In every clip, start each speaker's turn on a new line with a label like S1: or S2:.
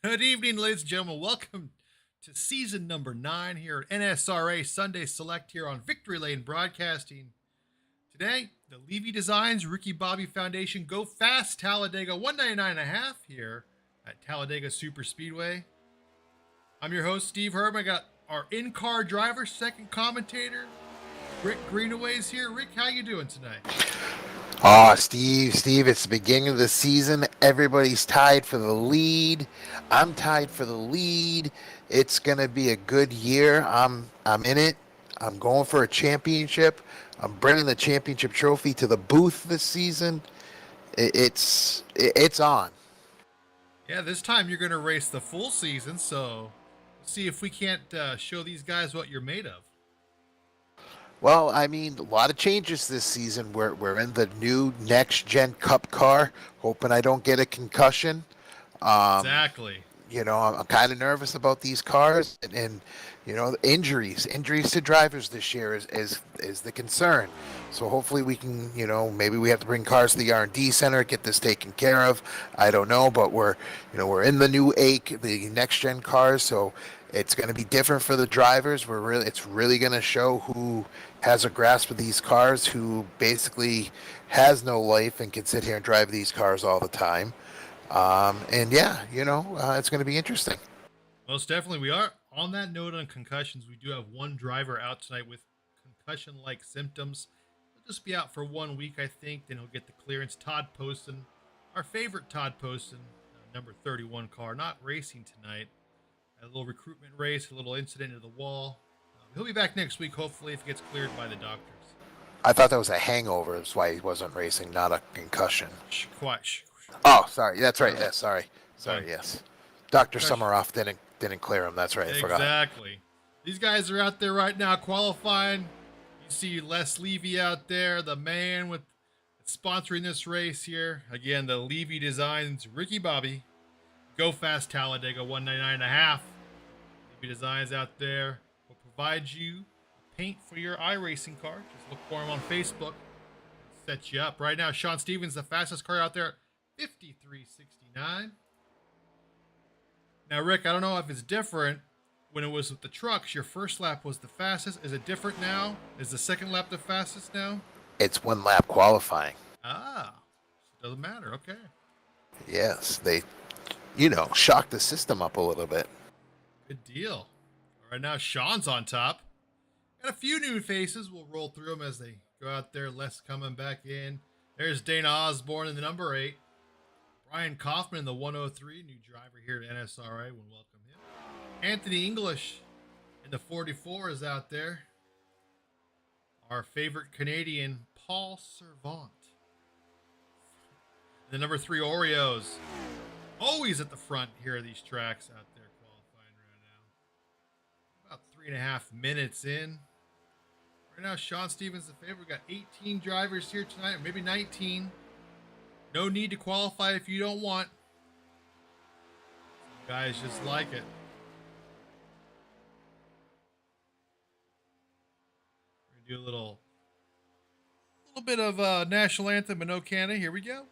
S1: Good evening, ladies and gentlemen. Welcome to season number 9 here at NSRA Sunday Select here on Victory Lane Broadcasting. Today, the Levy Designs Ricky Bobby Foundation Go Fast Talladega 199.5 here at Talladega Super Speedway. I'm your host, Steve Herb. I got our in-car driver, second commentator, Rick Greenaway's here. Rick, how you doing tonight?
S2: Steve, it's the beginning of the season. Everybody's tied for the lead. I'm tied for the lead. It's going to be a good year. I'm in it. I'm going for a championship. I'm bringing the championship trophy to the booth this season. It's on.
S1: Yeah, this time you're going to race the full season, so we'll see if we can't show these guys what you're made of.
S2: Well, I mean, a lot of changes this season. We're in the new next-gen Cup car, hoping I don't get a concussion.
S1: Exactly.
S2: You know, I'm kind of nervous about these cars, and you know, injuries to drivers this year is the concern. So hopefully we can, you know, maybe we have to bring cars to the R&D center, get this taken care of. I don't know, but we're in the new the next-gen cars, so it's going to be different for the drivers. It's really going to show who has a grasp of these cars, who basically has no life and can sit here and drive these cars all the time. And yeah, you know, it's going to be interesting.
S1: Most definitely. We are on that note on concussions. We do have one driver out tonight with concussion-like symptoms. He'll just be out for 1 week, I think. Then he'll get the clearance. Todd Poston, our favorite Todd Poston, number 31 car, not racing tonight. A little recruitment race, a little incident into the wall. He'll be back next week, hopefully, if he gets cleared by the doctors.
S2: I thought that was a hangover. That's why he wasn't racing, not a concussion.
S1: Quiet.
S2: Oh, sorry. That's right. Yeah, sorry. Yes. Dr. Summeroff didn't clear him. That's right. I forgot.
S1: Exactly. These guys are out there right now qualifying. You see Les Levy out there, the man with sponsoring this race here. Again, the Levy Designs Ricky Bobby Go Fast Talladega 199.5. Levy Designs out there will provide you paint for your iRacing car. Just look for him on Facebook. Set you up. Right now, Sean Stevens, the fastest car out there, 53.69. Now, Rick, I don't know if it's different when it was with the trucks. Your first lap was the fastest. Is it different now? Is the second lap the fastest now?
S2: It's 1 lap qualifying.
S1: Doesn't matter. Okay.
S2: Yes, they, you know, shocked the system up a little bit.
S1: Good deal. All right, now Sean's on top. Got a few new faces. We'll roll through them as they go out there. Les coming back in. There's Dana Osborne in the number 8. Brian Kaufman in the 103, new driver here at NSRA. We'll welcome him. Anthony English in the 44 is out there. Our favorite Canadian, Paul Servant. The number 3 Oreos. Always at the front here at these tracks out there qualifying right now. About 3.5 minutes in. Right now, Sean Stevens the favorite. We got 18 drivers here tonight, or maybe 19. No need to qualify if you don't want. Some guys just like it. We're gonna do a little bit of national anthem and no Canada. Here we go.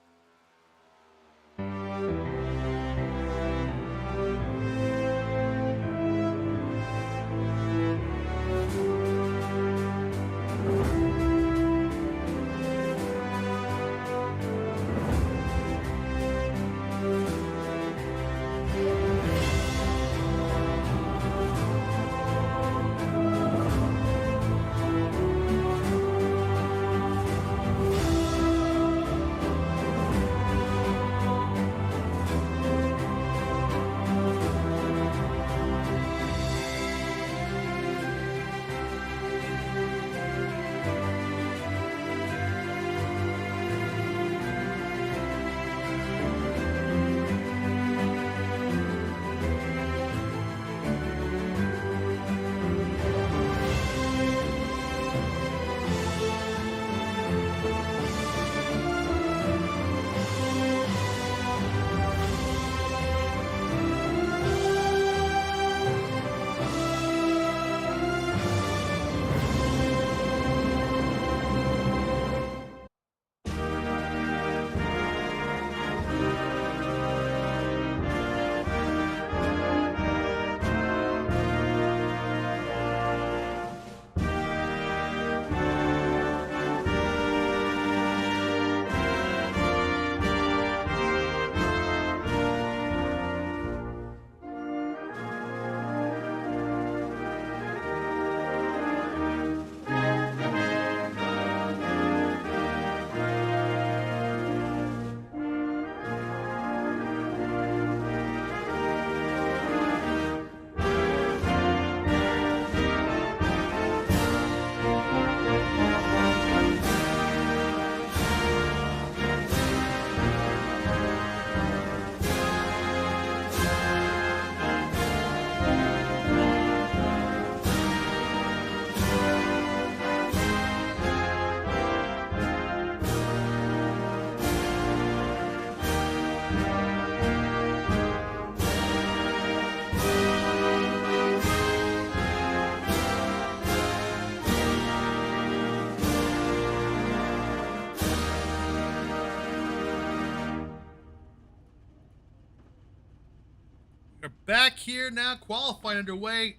S1: back here now. Qualifying underway.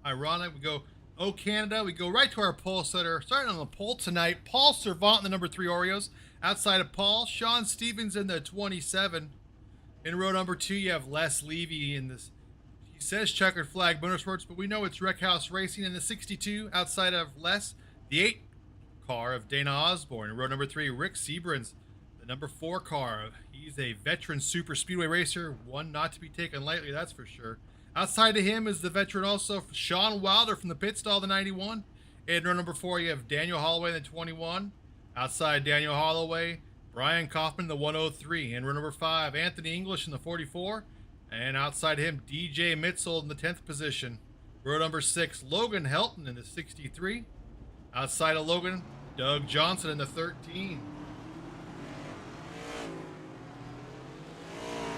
S1: Ironic. We go, oh, Canada. We go right to our pole setter. Starting on the pole tonight. Paul Servant in the number 3 Oreos. Outside of Paul, Sean Stevens in the 27. In row number 2, you have Les Levy in this. He says Checkered Flag Motorsports, but we know it's Wreck House Racing in the 62. Outside of Les, the 8 car of Dana Osborne. In row number 3, Rick Seabrans, the number 4 car. He's a veteran super speedway racer, one not to be taken lightly, that's for sure. Outside of him is the veteran also, Sean Wilder from the pit stall, the 91. In row number 4, you have Daniel Holloway in the 21. Outside Daniel Holloway, Brian Kaufman, the 103. In row number 5, Anthony English in the 44. And outside him, DJ Mitzel in the 10th position. Row number 6, Logan Helton in the 63. Outside of Logan, Doug Johnson in the 13.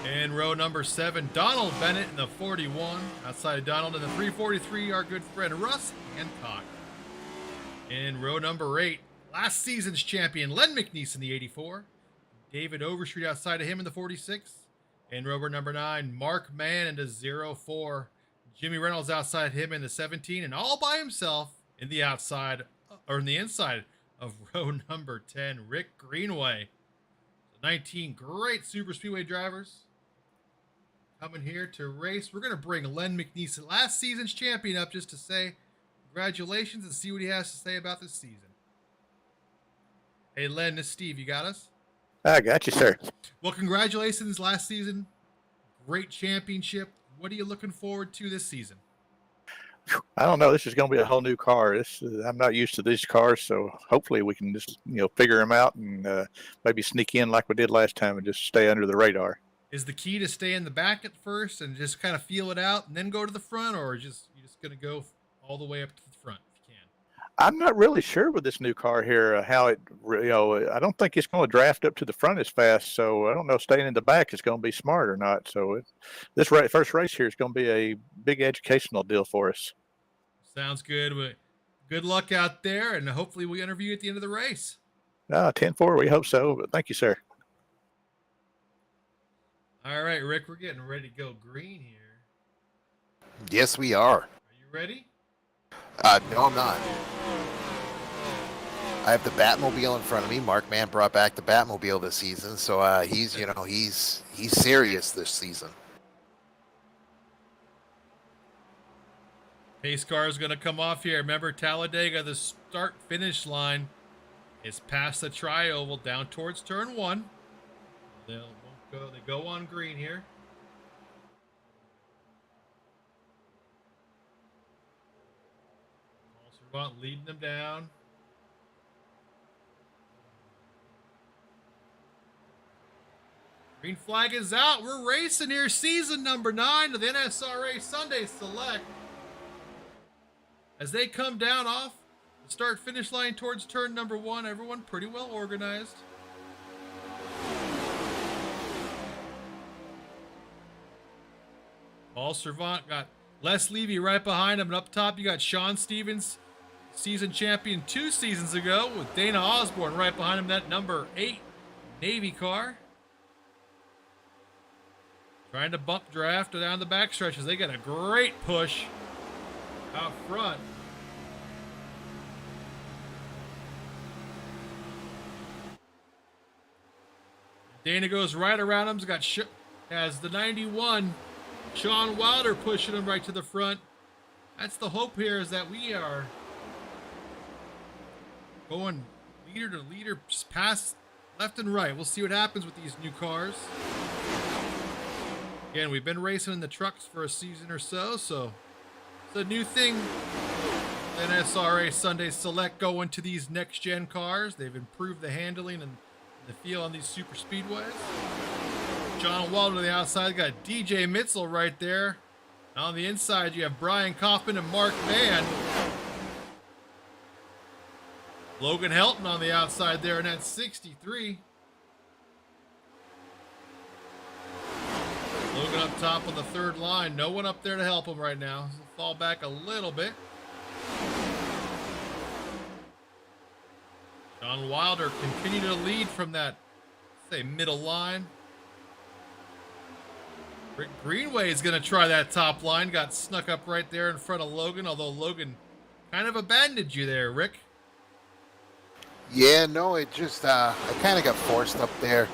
S1: In row number 7, Donald Bennett in the 41. Outside of Donald in the 343, our good friend Russ Hancock. In row number 8, last season's champion Len McNeese in the 84. David Overstreet outside of him in the 46. In row number 9, Mark Mann in the 04. Jimmy Reynolds outside him in the 17. And all by himself in the outside, or in the inside of row number 10, Rick Greenway. 19 great super speedway drivers coming here to race. We're going to bring Len McNeese, last season's champion, up just to say congratulations and see what he has to say about this season. Hey, Len, this is Steve. You got us?
S3: I got you, sir.
S1: Well, congratulations last season. Great championship. What are you looking forward to this season?
S3: I don't know. This is going to be a whole new car. I'm not used to these cars, so hopefully we can just figure them out and maybe sneak in like we did last time and just stay under the radar.
S1: Is the key to stay in the back at first and just kind of feel it out and then go to the front, or you're just going to go all the way up to the front if you can?
S3: I'm not really sure with this new car here how it. I don't think it's going to draft up to the front as fast. So I don't know. Staying in the back is going to be smart or not. So this first race here is going to be a big educational deal for us.
S1: Sounds good. But good luck out there, and hopefully we interview you at the end of the race.
S3: 10-4, we hope so. But thank you, sir.
S1: All right, Rick, we're getting ready to go green here.
S2: Yes, we are.
S1: Are you ready?
S2: No, I'm not. I have the Batmobile in front of me. Mark Mann brought back the Batmobile this season, so he's serious this season.
S1: Pace car is going to come off here. Remember, Talladega, the start-finish line is past the tri-oval down towards turn 1. They go on green here. Servant leading them down. Green flag is out. We're racing here. Season number 9 of the NSRA Sunday Select. As they come down off the start-finish line towards turn number 1, everyone pretty well organized. Paul Servant got Les Levy right behind him, and up top you got Sean Stevens, season champion 2 seasons ago, with Dana Osborne right behind him, that number 8 Navy car. Trying to bump draft down the back stretches. They got a great push out front. Dana goes right around him. Has the 91 Sean Wilder pushing him right to the front. That's the hope here, is that we are going leader to leader, past left and right. We'll see what happens with these new cars. Again, we've been racing in the trucks for a season or so, so it's a new thing. NSRA Sunday Select going to these next-gen cars. They've improved the handling and the feel on these super speedways. John Walden on the outside, got DJ Mitzel right there. And on the inside, you have Brian Kaufman and Mark Mann. Logan Helton on the outside there, and that's 63. Logan up top on the third line. No one up there to help him right now. He'll fall back a little bit. John Wilder continuing to lead from that, say, middle line. Rick Greenway is going to try that top line. Got snuck up right there in front of Logan, although Logan kind of abandoned you there, Rick.
S2: Yeah, no, it just I kind of got forced up there.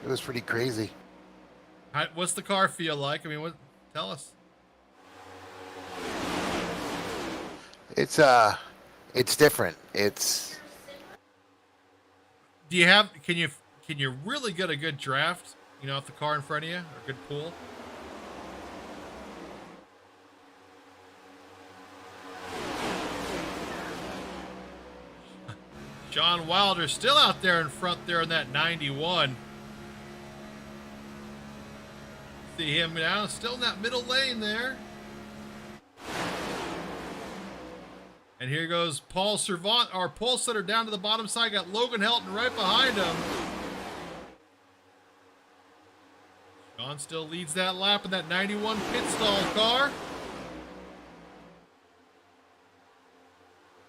S2: It was pretty crazy.
S1: What's the car feel like? I mean, tell us.
S2: It's different.
S1: Do you have? Can you really get a good draft? You know, off the car in front of you, or a good pull? Sean Wilder still out there in front there in that 91. See him now, still in that middle lane there. And here goes Paul Servant, our pole sitter, down to the bottom side. Got Logan Helton right behind him. Sean still leads that lap in that 91 pit stall car.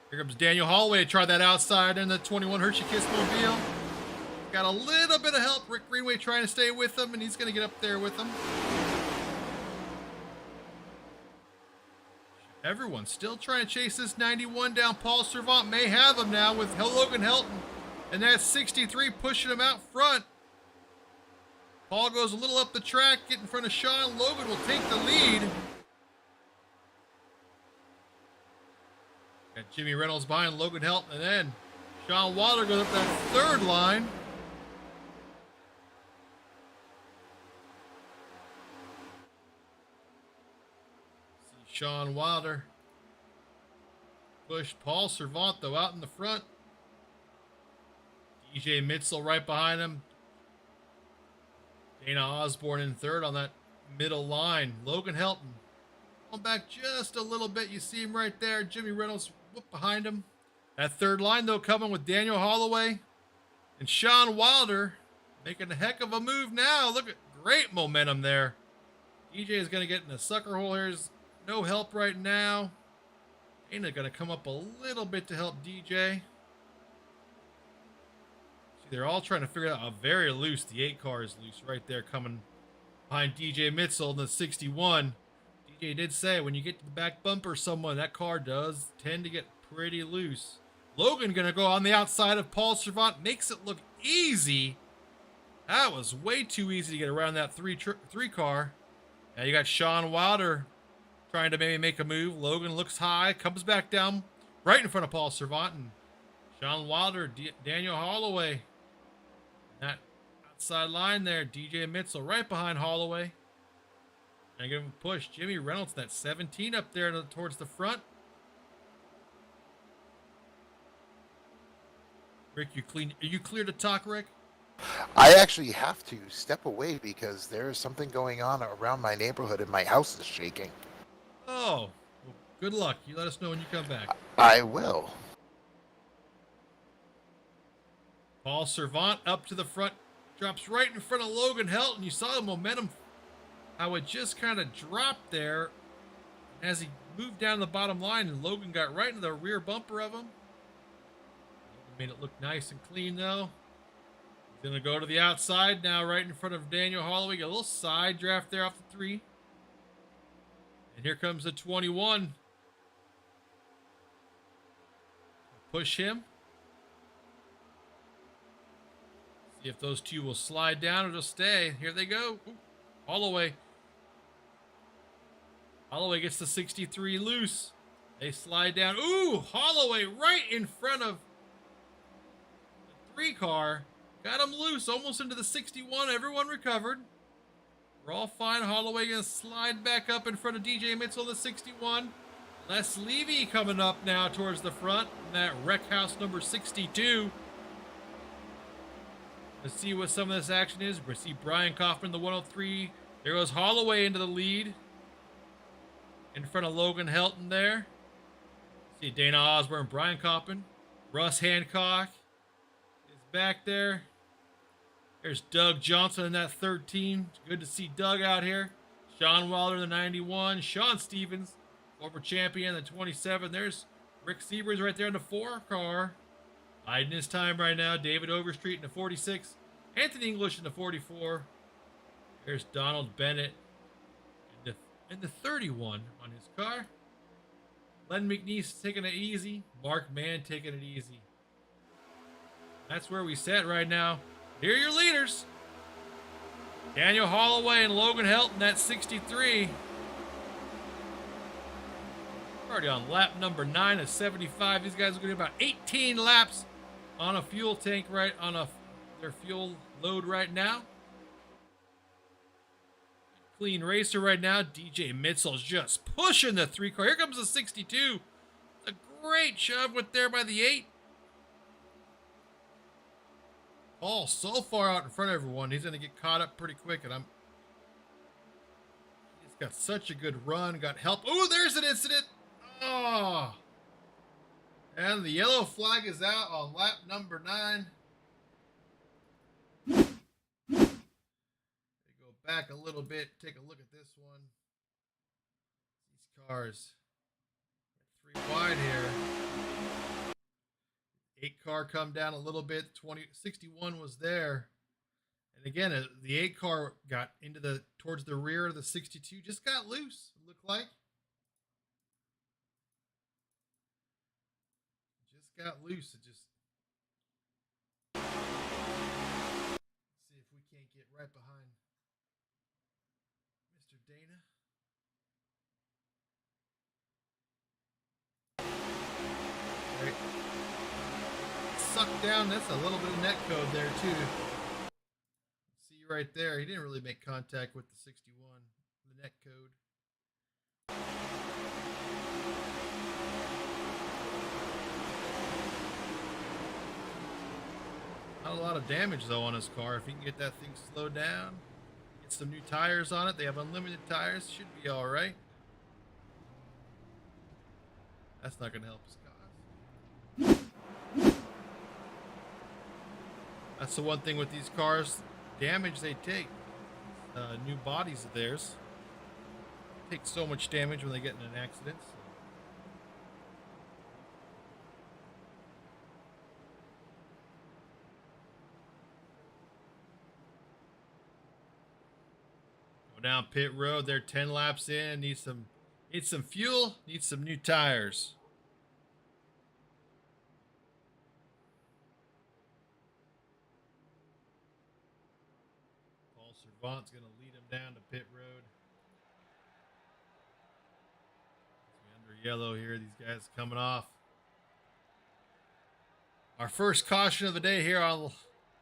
S1: Here comes Daniel Holloway to try that outside in the 21 Hershey Kiss Mobile. Got a little bit of help. Rick Greenway trying to stay with him, and he's going to get up there with him. Everyone's still trying to chase this 91 down. Paul Servant may have him now with Logan Helton. And that 63 pushing him out front. Paul goes a little up the track, get in front of Sean. Logan will take the lead. Got Jimmy Reynolds behind Logan Helton, and then Sean Wilder goes up that third line. See Sean Wilder push Paul Servant, though, out in the front. DJ Mitzel right behind him. Dana Osborne in third on that middle line. Logan Helton going back just a little bit. You see him right there. Jimmy Reynolds behind him. That third line, though, coming with Daniel Holloway and Sean Wilder making a heck of a move now. Look at great momentum there. DJ is going to get in a sucker hole. Here's no help right now. Dana going to come up a little bit to help DJ. See, they're all trying to figure out a very loose. The 8 car is loose right there coming behind DJ Mitzel in the 61. DJ did say when you get to the back bumper, that car does tend to get pretty loose. Logan gonna go on the outside of Paul Servant, makes it look easy. That was way too easy to get around that three car. Now you got Sean Wilder trying to maybe make a move. Logan looks high, comes back down right in front of Paul Servant, and Sean Wilder, Daniel Holloway. That outside line there, DJ Mitzel right behind Holloway. And give him a push. Jimmy Reynolds, that 17 up there towards the front. Rick, are you clear to talk, Rick?
S2: I actually have to step away because there is something going on around my neighborhood and my house is shaking.
S1: Oh, well, good luck. You let us know when you come back.
S2: I will.
S1: Paul Servant up to the front, drops right in front of Logan Helton. You saw the momentum, how it just kind of dropped there as he moved down the bottom line, and Logan got right into the rear bumper of him. Made it look nice and clean, though. He's going to go to the outside now, right in front of Daniel Holloway. Got a little side draft there off the 3. And here comes the 21. Push him. See if those two will slide down or just stay. Here they go. Ooh, Holloway. Holloway gets the 63 loose. They slide down. Ooh, Holloway right in front of the 3 car. Got him loose, almost into the 61. Everyone recovered. We're all fine. Holloway gonna slide back up in front of DJ Mitzel, the 61. Les Levy coming up now towards the front. In that wreck house number 62. Let's see what some of this action is. We see Brian Kaufman, the 103. There goes Holloway into the lead. In front of Logan Helton there. See Dana Osborne, Brian Kaufman. Russ Hancock is back there. There's Doug Johnson in that 13. It's good to see Doug out here. Sean Wilder in the 91. Sean Stevens, former champion, in the 27. There's Rick Siebers right there in the 4 car. Biding his time right now. David Overstreet in the 46. Anthony English in the 44. There's Donald Bennett and the 31 on his car. Len McNeese taking it easy. Mark Mann taking it easy. That's where we sit right now. Here are your leaders. Daniel Holloway and Logan Helton at 63. We're already on lap number 9 of 75. These guys are going to do about 18 laps on a fuel tank their fuel load right now. Clean racer right now. DJ Mitchell's just pushing the 3 car. Here comes the 62. A great shove with there by the 8. Paul so far out in front of everyone. He's going to get caught up pretty quick, and he's got such a good run. Got help. Oh, there's an incident. Oh. And the yellow flag is out on lap number 9. They go back a little bit. Take a look at this one. These cars. 3 wide here. 8 car come down a little bit. 61 was there. And again, the 8 car got towards the rear of the 62. Just got loose, it looked like. Just got loose. It just. Let's see if we can't get right behind Mr. Dana. Right. Sucked down. That's a little bit of net code there too. See right there, he didn't really make contact with the 61, the net code. Not a lot of damage though on his car. If he can get that thing slowed down, get some new tires on it. They have unlimited tires. Should be all right. That's not going to help his cause. That's the one thing with these cars, damage they take. New bodies of theirs take so much damage when they get in an accident. Go down pit road. They're 10 laps in. Need some fuel. Need some new tires. Servant's going to lead him down to pit road. Under yellow here. These guys coming off. Our first caution of the day here on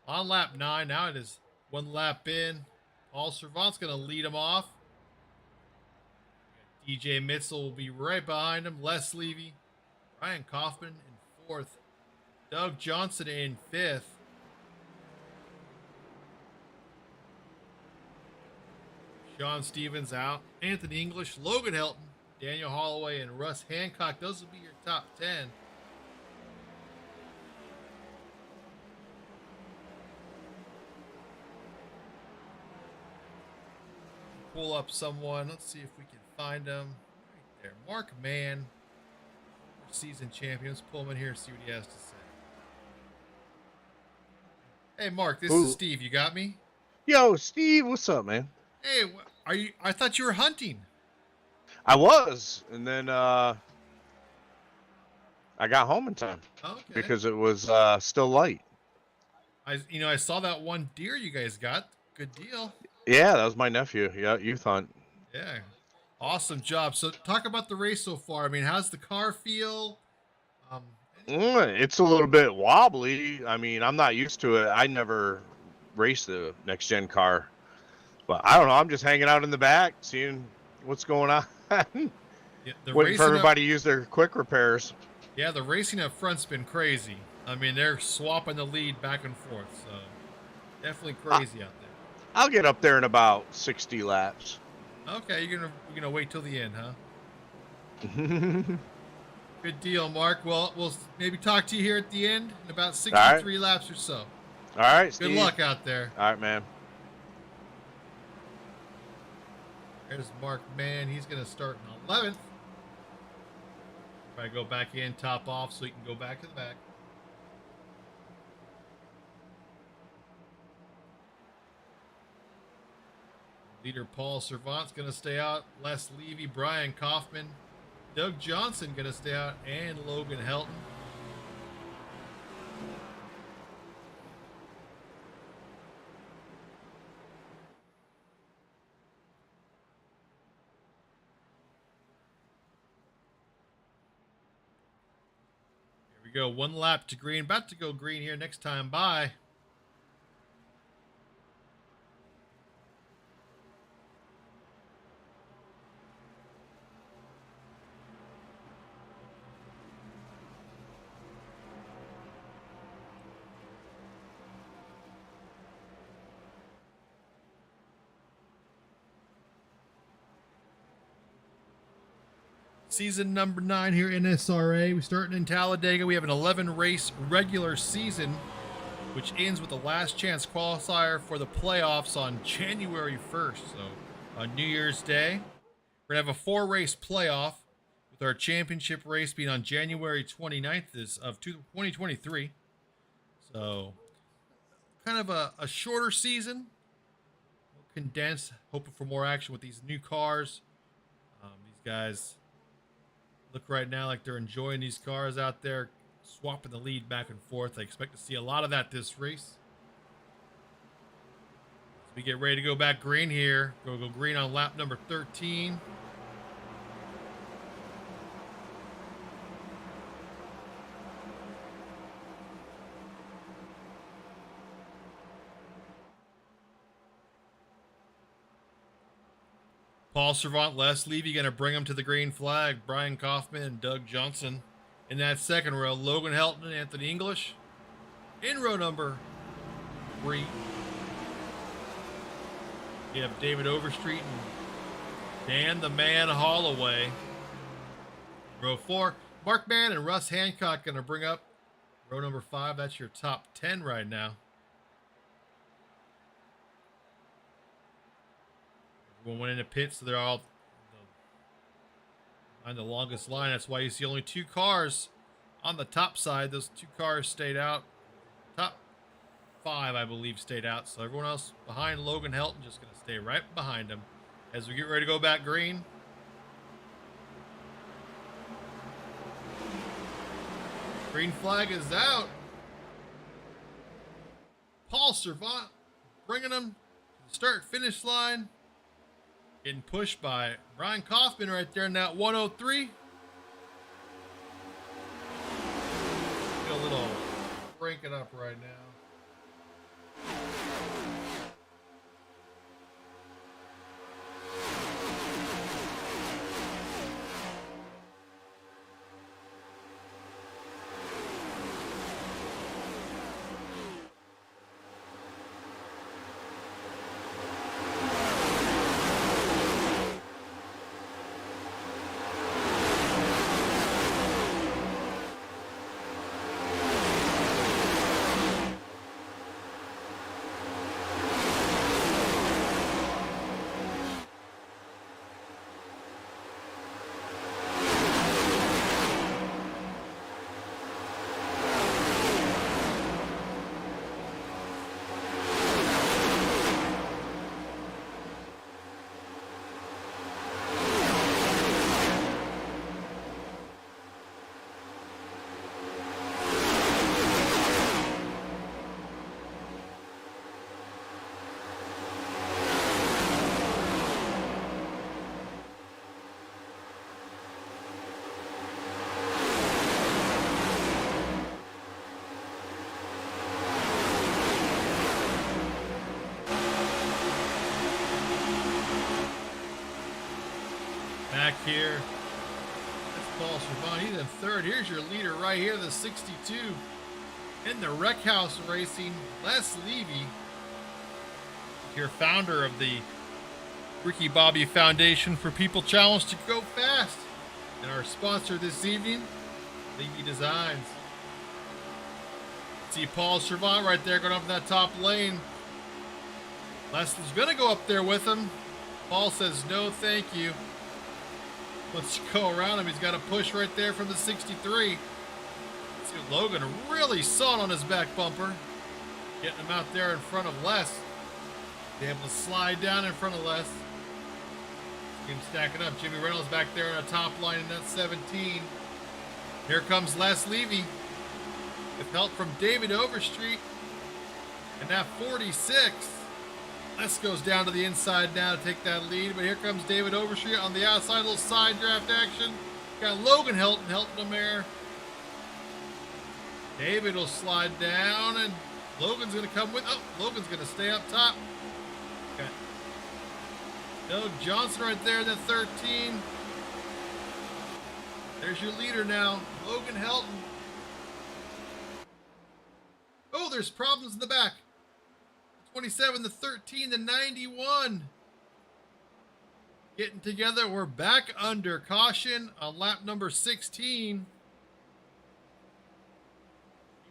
S1: lap 9. Now it is 1 lap in. Paul Servant's going to lead him off. DJ Mitchell will be right behind him. Les Levy. Ryan Kaufman in 4th. Doug Johnson in 5th. Sean Stevens out. Anthony English, Logan Helton, Daniel Holloway, and Russ Hancock. Those will be your top 10. Pull up someone. Let's see if we can find him. Right there. Mark Mann, season champion. Let's pull him in here and see what he has to say. Hey, Mark, this is Steve. You got me?
S4: Yo, Steve, what's up, man?
S1: Hey, I thought you were hunting.
S4: I was, and then I got home in time because it was still light.
S1: I saw that one deer you guys got. Good deal.
S4: Yeah, that was my nephew. Yeah, youth hunt.
S1: Yeah, awesome job. So talk about the race so far. I mean, how's the car feel?
S4: It's a little bit wobbly. I mean, I'm not used to it. I never raced the next gen car. But I don't know. I'm just hanging out in the back, seeing what's going on.
S1: Yeah,
S4: waiting for everybody to use their quick repairs.
S1: Yeah, the racing up front's been crazy. I mean, they're swapping the lead back and forth. So definitely crazy out there.
S4: I'll get up there in about 60 laps.
S1: Okay, you're gonna wait till the end, huh? Good deal, Mark. Well, we'll maybe talk to you here at the end in about 63 laps or so.
S4: All right, Steve.
S1: Good luck out there.
S4: All right, man.
S1: There's Mark Mann. He's going to start in 11th. Try to go back in, top off, so he can go back to the back. Leader Paul Servant's going to stay out. Les Levy, Brian Kaufman, Doug Johnson going to stay out, and Logan Helton. Here we go. One lap to green. About to go green here next time by. Season number 9 here in NSRA. We're starting in Talladega. We have an 11 race regular season, which ends with the last chance qualifier for the playoffs on January 1st. So on New Year's Day, we're going to have a 4 race playoff with our championship race being on January 29th of 2023. So kind of a shorter season, condensed, hoping for more action with these new cars. These guys look right now like they're enjoying these cars out there, swapping the lead back and forth. I expect to see a lot of that this race. As we get ready to go back green here, go green on lap number 13. Paul Servant, Les Levy going to bring them to the green flag. Brian Kaufman and Doug Johnson in that second row. Logan Helton and Anthony English in row number 3. You have David Overstreet and Dan the Man Holloway. Row 4, Mark Mann and Russ Hancock going to bring up row number 5. That's your top 10 right now. Everyone went into pits, so they're all on the longest line. That's why you see only 2 cars on the top side. Those 2 cars stayed out. Top 5, I believe, stayed out. So everyone else behind Logan Helton just going to stay right behind him as we get ready to go back green. Green flag is out. Paul Servant bringing them to the start-finish line. Getting pushed by Brian Kaufman right there in that 103. Get a little crank it up right now. Back here, that's Paul Servant. He's in third. Here's your leader right here, the 62 in the Wreck House Racing, Les Levy, your founder of the Ricky Bobby Foundation for People Challenge to Go Fast, and our sponsor this evening, Levy Designs. See Paul Servant right there going up in that top lane. Les is going to go up there with him. Paul says no, thank you. Let's go around him. He's got a push right there from the 63. See what Logan really saw on his back bumper. Getting him out there in front of Les. Be able to slide down in front of Les. See him stacking up. Jimmy Reynolds back there on the top line in that 17. Here comes Les Levy with help from David Overstreet. And that 46. Les goes down to the inside now to take that lead. But here comes David Overstreet on the outside. A little side draft action. Got Logan helping him there. David will slide down, and Logan's going to come with. Oh, Logan's going to stay up top. Okay. Doug Johnson right there in that 13. There's your leader now, Logan Helton. Oh, there's problems in the back. 27, the 13, the 91. Getting together. We're back under caution on lap number 16.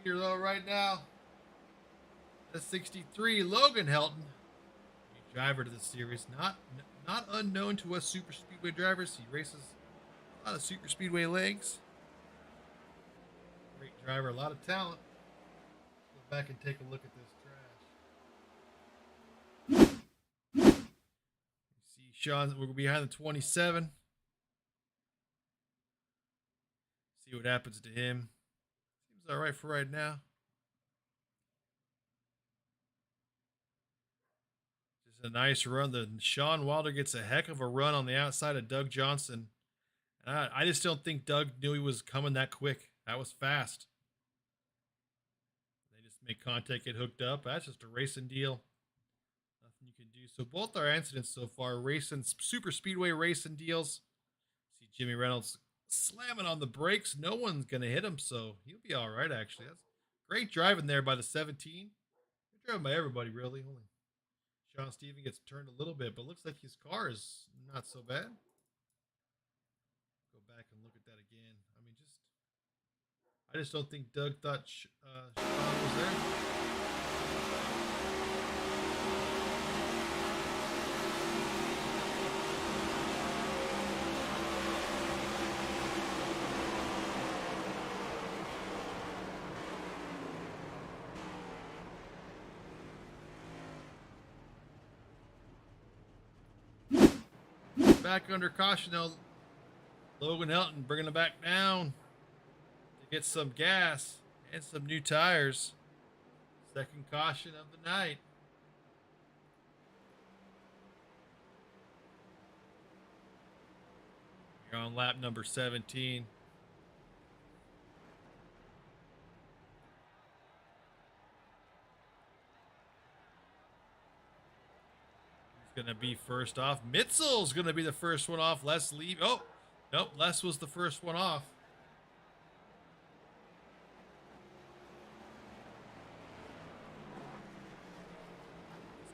S1: Leader though right now. The 63, Logan Helton. New driver to the series. Not unknown to us super speedway drivers. He races a lot of super speedway legs. Great driver, a lot of talent. Go back and take a look at this trash. You see Sean, we're behind the 27. See what happens to him. Seems all right for right now. Just a nice run. The Sean Wilder gets a heck of a run on the outside of Doug Johnson. I just don't think Doug knew he was coming that quick. That was fast. They just make contact, get hooked up. That's just a racing deal. Nothing you can do. So both our incidents so far, racing, super speedway racing deals. See Jimmy Reynolds slamming on the brakes. No one's going to hit him, so he'll be all right, actually. That's great driving there by the 17. Good driving by everybody, really. Only Sean Stephen gets turned a little bit, but looks like his car is not so bad. Back and look at that again. I mean, I just don't think Doug thought Sean was there. Back under caution now. Logan Helton bringing it back down to get some gas and some new tires. Second caution of the night. You're on lap number 17. He's going to be first off. Mitzel's going to be the first one off. Les Levy. Oh! Nope, Les was the first one off.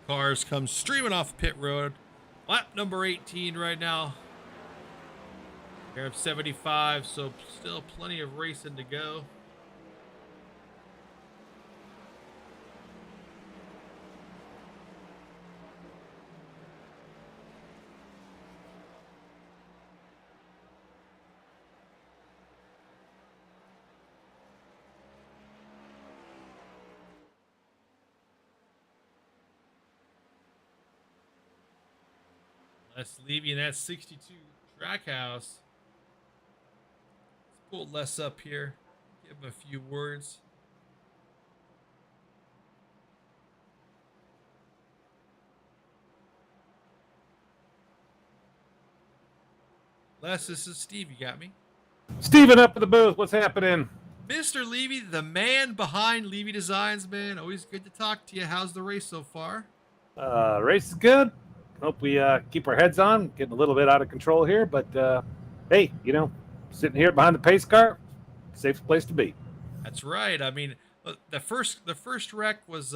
S1: Cars come streaming off pit road. Lap number 18 right now. Here of 75, so still plenty of racing to go. Les Levy in that 62 track house. Let's pull Les up here. Give him a few words. Les, this is Steve. You got me?
S5: Steven up at the booth. What's happening?
S1: Mr. Levy, the man behind Levy Designs, man. Always good to talk to you. How's the race so far?
S5: Race is good. Hope we keep our heads on. Getting a little bit out of control here, but hey, sitting here behind the pace car, safest place to be.
S1: That's right. I mean, the first wreck was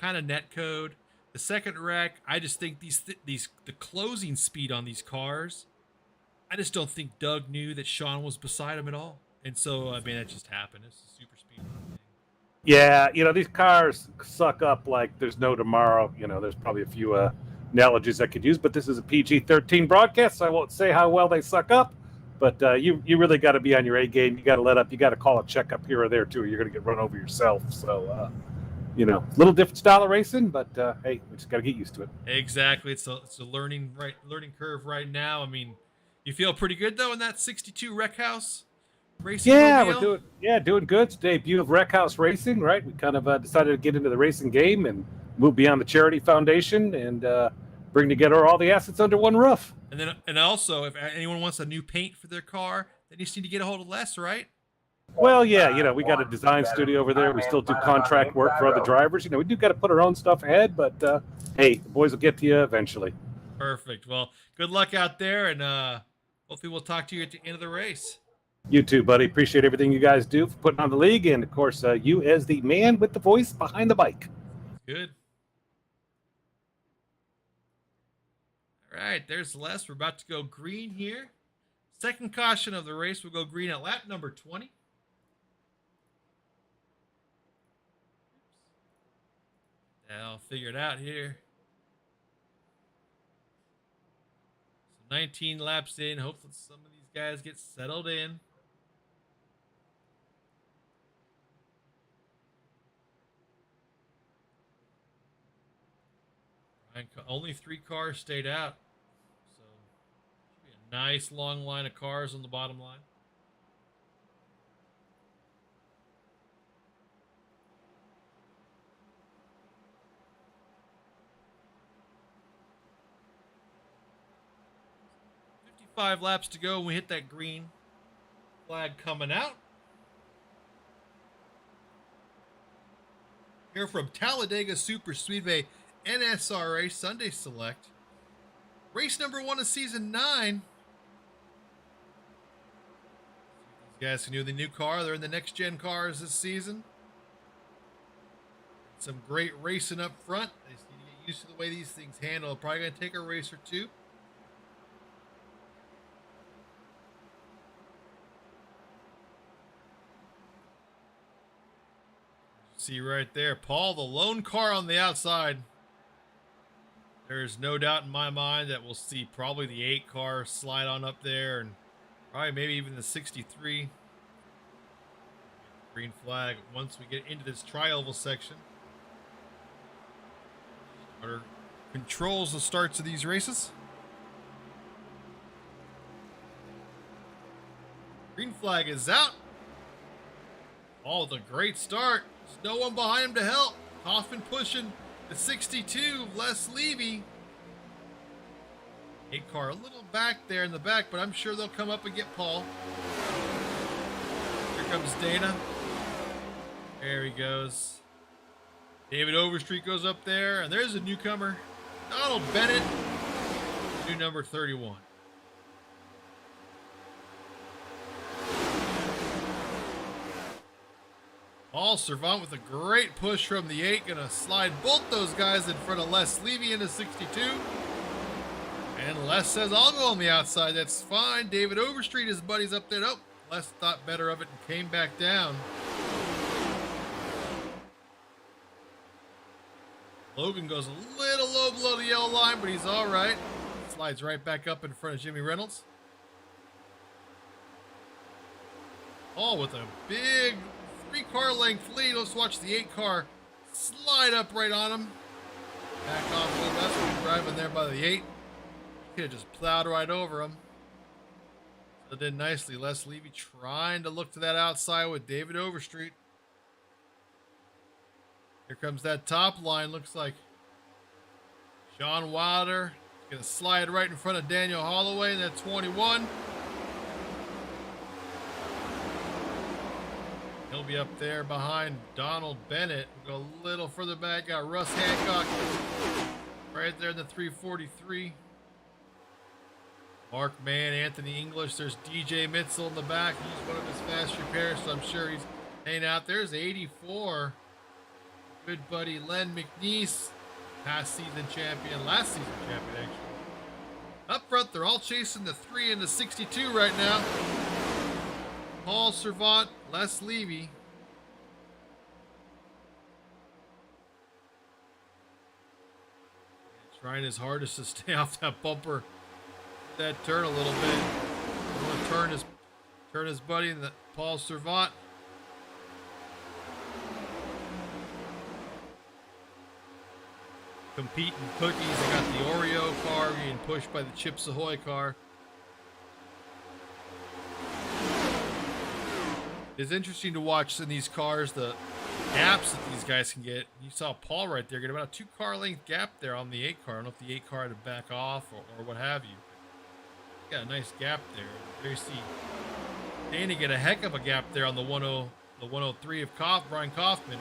S1: kind of net code. The second wreck, I just think the closing speed on these cars, I just don't think Doug knew that Sean was beside him at all. And so, I mean, that just happened. It's a super speed thing.
S5: Yeah, these cars suck up like there's no tomorrow. There's probably a few analogies I could use, but this is a PG-13 broadcast, so I won't say how well they suck up. But you really got to be on your A game. You got to let up. You got to call a checkup here or there too. Or you're going to get run over yourself. So a little different style of racing, but hey, we just got to get used to it.
S1: Exactly. It's a learning curve right now. I mean, you feel pretty good though in that 62 Wreck House racing
S5: Yeah,
S1: mobile?
S5: doing good. It's debut of Wreck House Racing, right? We kind of decided to get into the racing game and move beyond the charity foundation and bring together all the assets under one roof.
S1: And also, if anyone wants a new paint for their car, they just need to get a hold of Les, right?
S5: Well, yeah, we got a design studio over there. We still do contract work for other drivers. We do got to put our own stuff ahead, but hey, the boys will get to you eventually.
S1: Perfect. Well, good luck out there, and hopefully we'll talk to you at the end of the race.
S5: You too, buddy. Appreciate everything you guys do for putting on the league, and of course, you as the man with the voice behind the bike.
S1: Good. All right, there's Les. We're about to go green here. Second caution of the race will go green at lap number 20. I'll figure it out here. So 19 laps in. Hopefully some of these guys get settled in. Only 3 cars stayed out. So should be a nice long line of cars on the bottom line. Five laps to go. We hit that green flag coming out. Here from Talladega Super Speedway NSRA Sunday Select. Race number 1 of season 9. These guys can do the new car. They're in the next gen cars this season. Some great racing up front. They just need to get used to the way these things handle. Probably going to take a race or two. See right there, Paul, the lone car on the outside. There's no doubt in my mind that we'll see probably the 8 car slide on up there, and probably maybe even the 63. Green flag once we get into this tri-oval section. Starter controls the starts of these races. Green flag is out. Oh, the great start. There's no one behind him to help. Hoffman pushing the 62, Les Levy. 8 car a little back there in the back, but I'm sure they'll come up and get Paul. Here comes Dana. There he goes. David Overstreet goes up there, and there's a newcomer, Donald Bennett, new number 31. Paul Servant with a great push from the 8. Going to slide both those guys in front of Les Levy into 62. And Les says, I'll go on the outside. That's fine. David Overstreet, his buddies up there. Nope. Les thought better of it and came back down. Logan goes a little low below the yellow line, but he's all right. Slides right back up in front of Jimmy Reynolds. Paul with a big 3-car length lead. Let's watch the 8 car slide up right on him. Back off a little less. Driving there by the 8. Could have just plowed right over him. So did nicely. Les Levy trying to look to that outside with David Overstreet. Here comes that top line. Looks like Sean Wilder is going to slide right in front of Daniel Holloway in that 21. He'll be up there behind Donald Bennett. We'll go a little further back. Got Russ Hancock right there in the 343. Mark Mann, Anthony English. There's DJ Mitzel in the back. He's one of his fast repairs, so I'm sure he's hanging out. There's 84. Good buddy Len McNeese, past season champion, last season champion actually. Up front, they're all chasing the 3 and the 62 right now. Paul Servant, Les Levy. Trying his hardest to stay off that bumper, that turn a little bit. Want to turn his buddy in the Paul Servant. competing cookies. I got the Oreo car being pushed by the Chips Ahoy car. It's interesting to watch in these cars the gaps that these guys can get. You saw Paul right there get about a 2-car length gap there on the 8 car. I don't know if the 8 car had to back off or what have you. Got a nice gap there. There you see Danny get a heck of a gap there on the 103 of Brian Kaufman.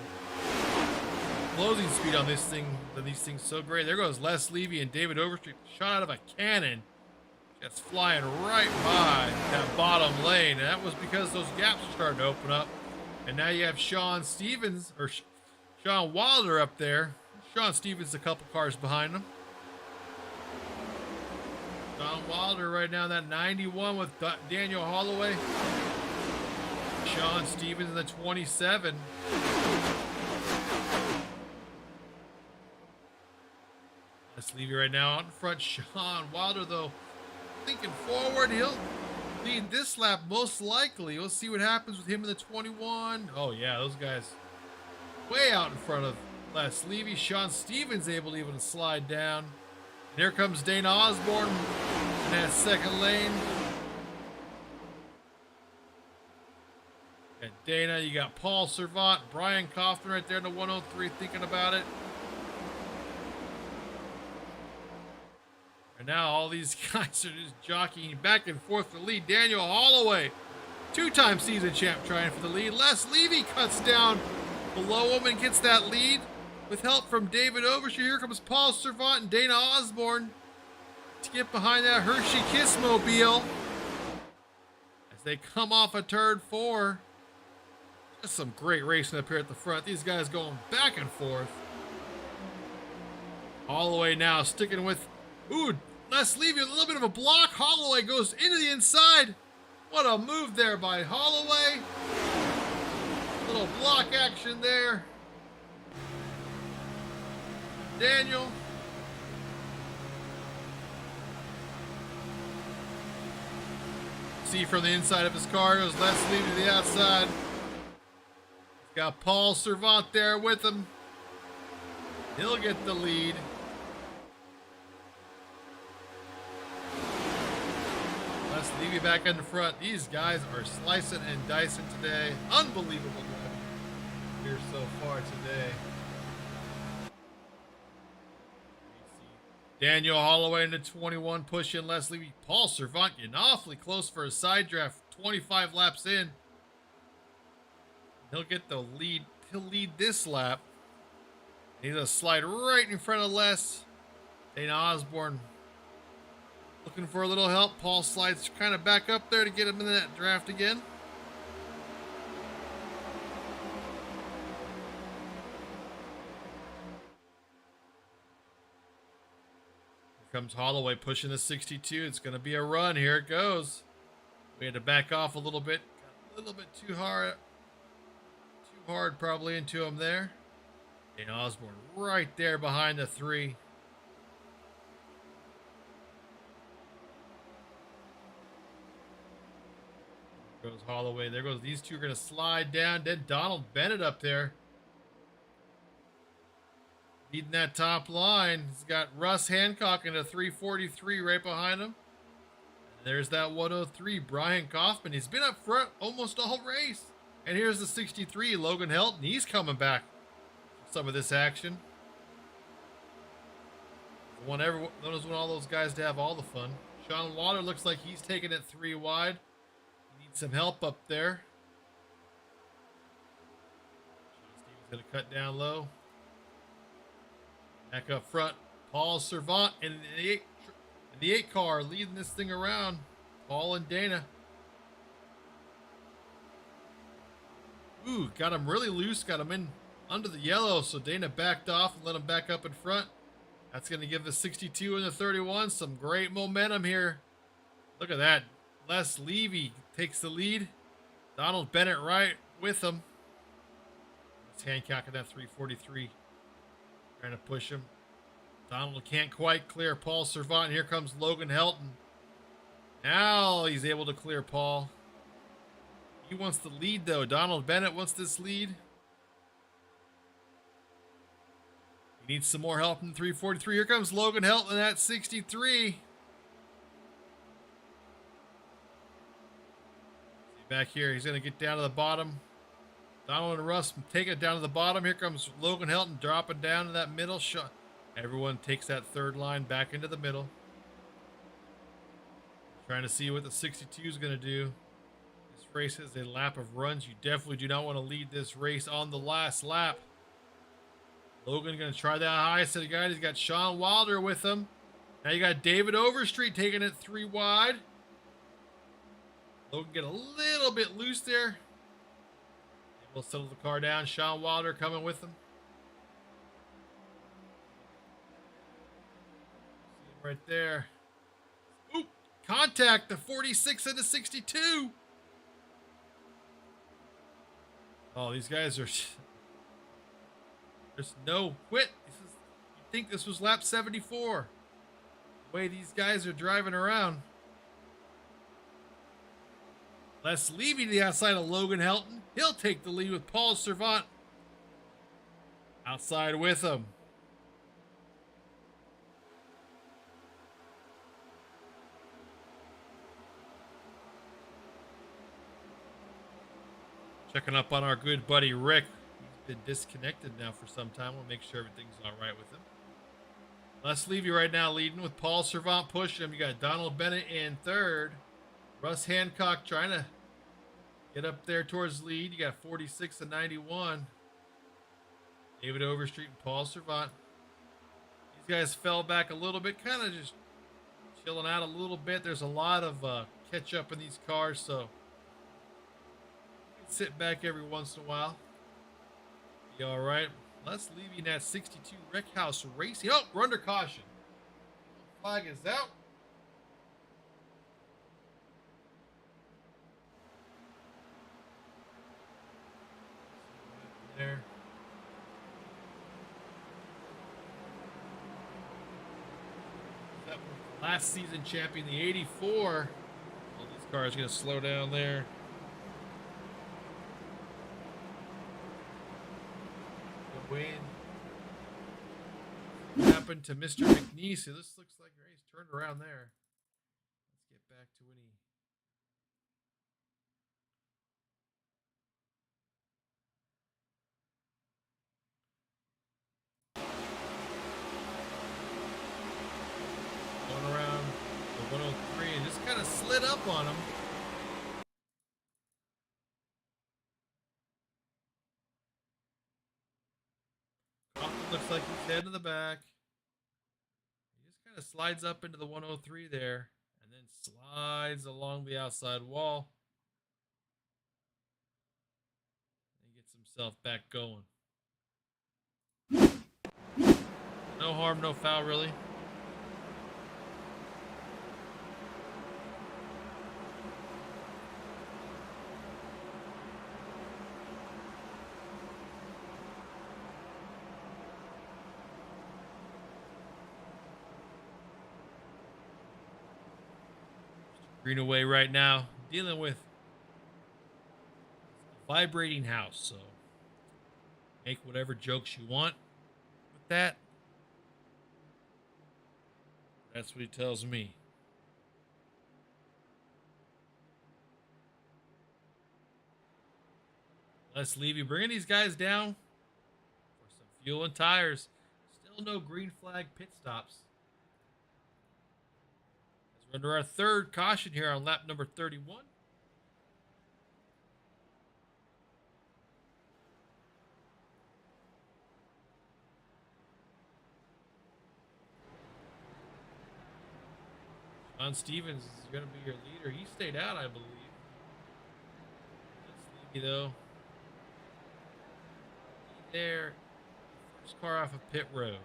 S1: Closing speed on this thing, these things so great. There goes Les Levy and David Overstreet, shot out of a cannon. That's flying right by that bottom lane. And that was because those gaps are starting to open up. And now you have Sean Stevens, or Sean Wilder up there. Sean Stevens a couple cars behind him. Sean Wilder right now in that 91 with Daniel Holloway. Sean Stevens in the 27. Let's leave you right now out in front. Sean Wilder, though, thinking forward. He'll lead this lap most likely. We'll see what happens with him in the 21. Oh, yeah, those guys way out in front of Les Levy. Sean Stevens able to even slide down. And here comes Dana Osborne in that second lane. And Dana, you got Paul Servant, Brian Kaufman right there in the 103 thinking about it. And now all these guys are just jockeying back and forth for the lead. Daniel Holloway, 2-time season champ, trying for the lead. Les Levy cuts down below him and gets that lead with help from David Overstreet. Here comes Paul Servant and Dana Osborne to get behind that Hershey Kissmobile as they come off a turn 4. Just some great racing up here at the front. These guys going back and forth. Holloway now sticking with, Les Levy with a little bit of a block. Holloway goes into the inside. What a move there by Holloway. Little block action there. Daniel. See from the inside of his car goes Les Levy to the outside. He's got Paul Servant there with him. He'll get the lead. Les Levy back in the front. These guys are slicing and dicing today. Unbelievable here so far today. Daniel Holloway in the 21 pushing Les Levy. Paul Servant getting awfully close for a side draft. 25 laps in. He'll get the lead. He'll lead this lap. He's gonna slide right in front of Les. Dana Osborne looking for a little help. Paul slides kind of back up there to get him in that draft again. Here comes Holloway pushing the 62. It's going to be a run. Here it goes. We had to back off a little bit. Got a little bit too hard probably into him there. And Osborne right there behind the 3. Goes Holloway. There goes these two are going to slide down. Then Donald Bennett up there. Leading that top line. He's got Russ Hancock in a 343 right behind him. And there's that 103, Brian Kaufman. He's been up front almost all race. And here's the 63, Logan Helton. He's coming back for some of this action. Notice when all those guys to have all the fun. Sean Wilder looks like he's taking it 3 wide. Some help up there. Sean Stevens going to cut down low. Back up front. Paul Servant in the 8 car leading this thing around. Paul and Dana. Got him really loose. Got him in under the yellow. So Dana backed off and let him back up in front. That's going to give the 62 and the 31 some great momentum here. Look at that. Les Levy takes the lead. Donald Bennett right with him. It's Hancock in that 343. Trying to push him. Donald can't quite clear Paul Servant. Here comes Logan Helton. Now he's able to clear Paul. He wants the lead though. Donald Bennett wants this lead. He needs some more help in 343. Here comes Logan Helton at 63. Back here, he's going to get down to the bottom. Donald and Russ take it down to the bottom. Here comes Logan Helton dropping down to that middle shot. Everyone takes that third line back into the middle. Trying to see what the 62 is going to do. This race is a lap of runs. You definitely do not want to lead this race on the last lap. Logan going to try that high set of guys. He's got Sean Wilder with him. Now you got David Overstreet taking it 3 wide. Logan get a little bit loose there. We'll settle the car down. Sean Wilder coming with him. See him right there. Ooh, contact the 46 and the 62. Oh, these guys are... There's no quit. You'd think this was lap 74. The way these guys are driving around. Les Levy to the outside of Logan Helton. He'll take the lead with Paul Servant outside with him. Checking up on our good buddy Rick. He's been disconnected now for some time. We'll make sure everything's all right with him. Les Levy right now leading with Paul Servant pushing him. You got Donald Bennett in third. Russ Hancock trying to get up there towards the lead. You got 46 and 91. David Overstreet and Paul Servant. These guys fell back a little bit, kind of just chilling out a little bit. There's a lot of catch up in these cars, so sit back every once in a while. Be all right. Les Levy in that 62 Wreck House Racing. Oh, we're under caution. Flag is out. There. That last season champion, the 84. Well, this car is going to slow down there. The win. What happened to Mr. McNeese? This looks like he's turned around there. Let's get back to when he... Going around the 103 and just kind of slid up on him. Coffin looks like he's heading to the back. He just kind of slides up into the 103 there and then slides along the outside wall. And gets himself back going. No harm, no foul, really. Greenaway right now dealing with a vibrating house, so make whatever jokes you want with that. That's what he tells me. Les Levy bringing these guys down for some fuel and tires. Still no green flag pit stops. We're under our third caution here on lap number 31. John Stevens is going to be your leader. He stayed out, I believe. That's Levy, though. There. First car off of pit road.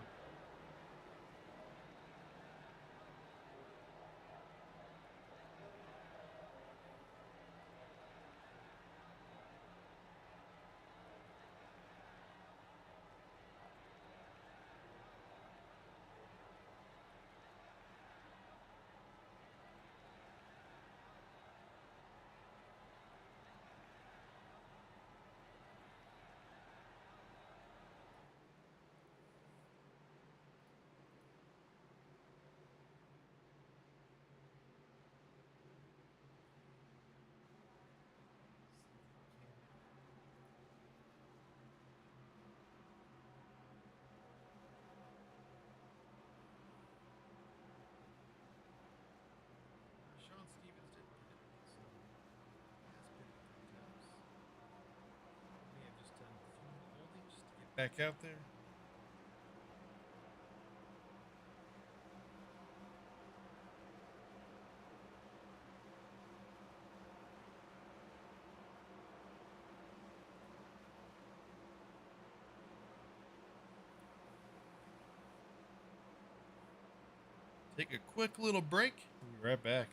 S1: back out there. Take a quick little break. We'll be right back.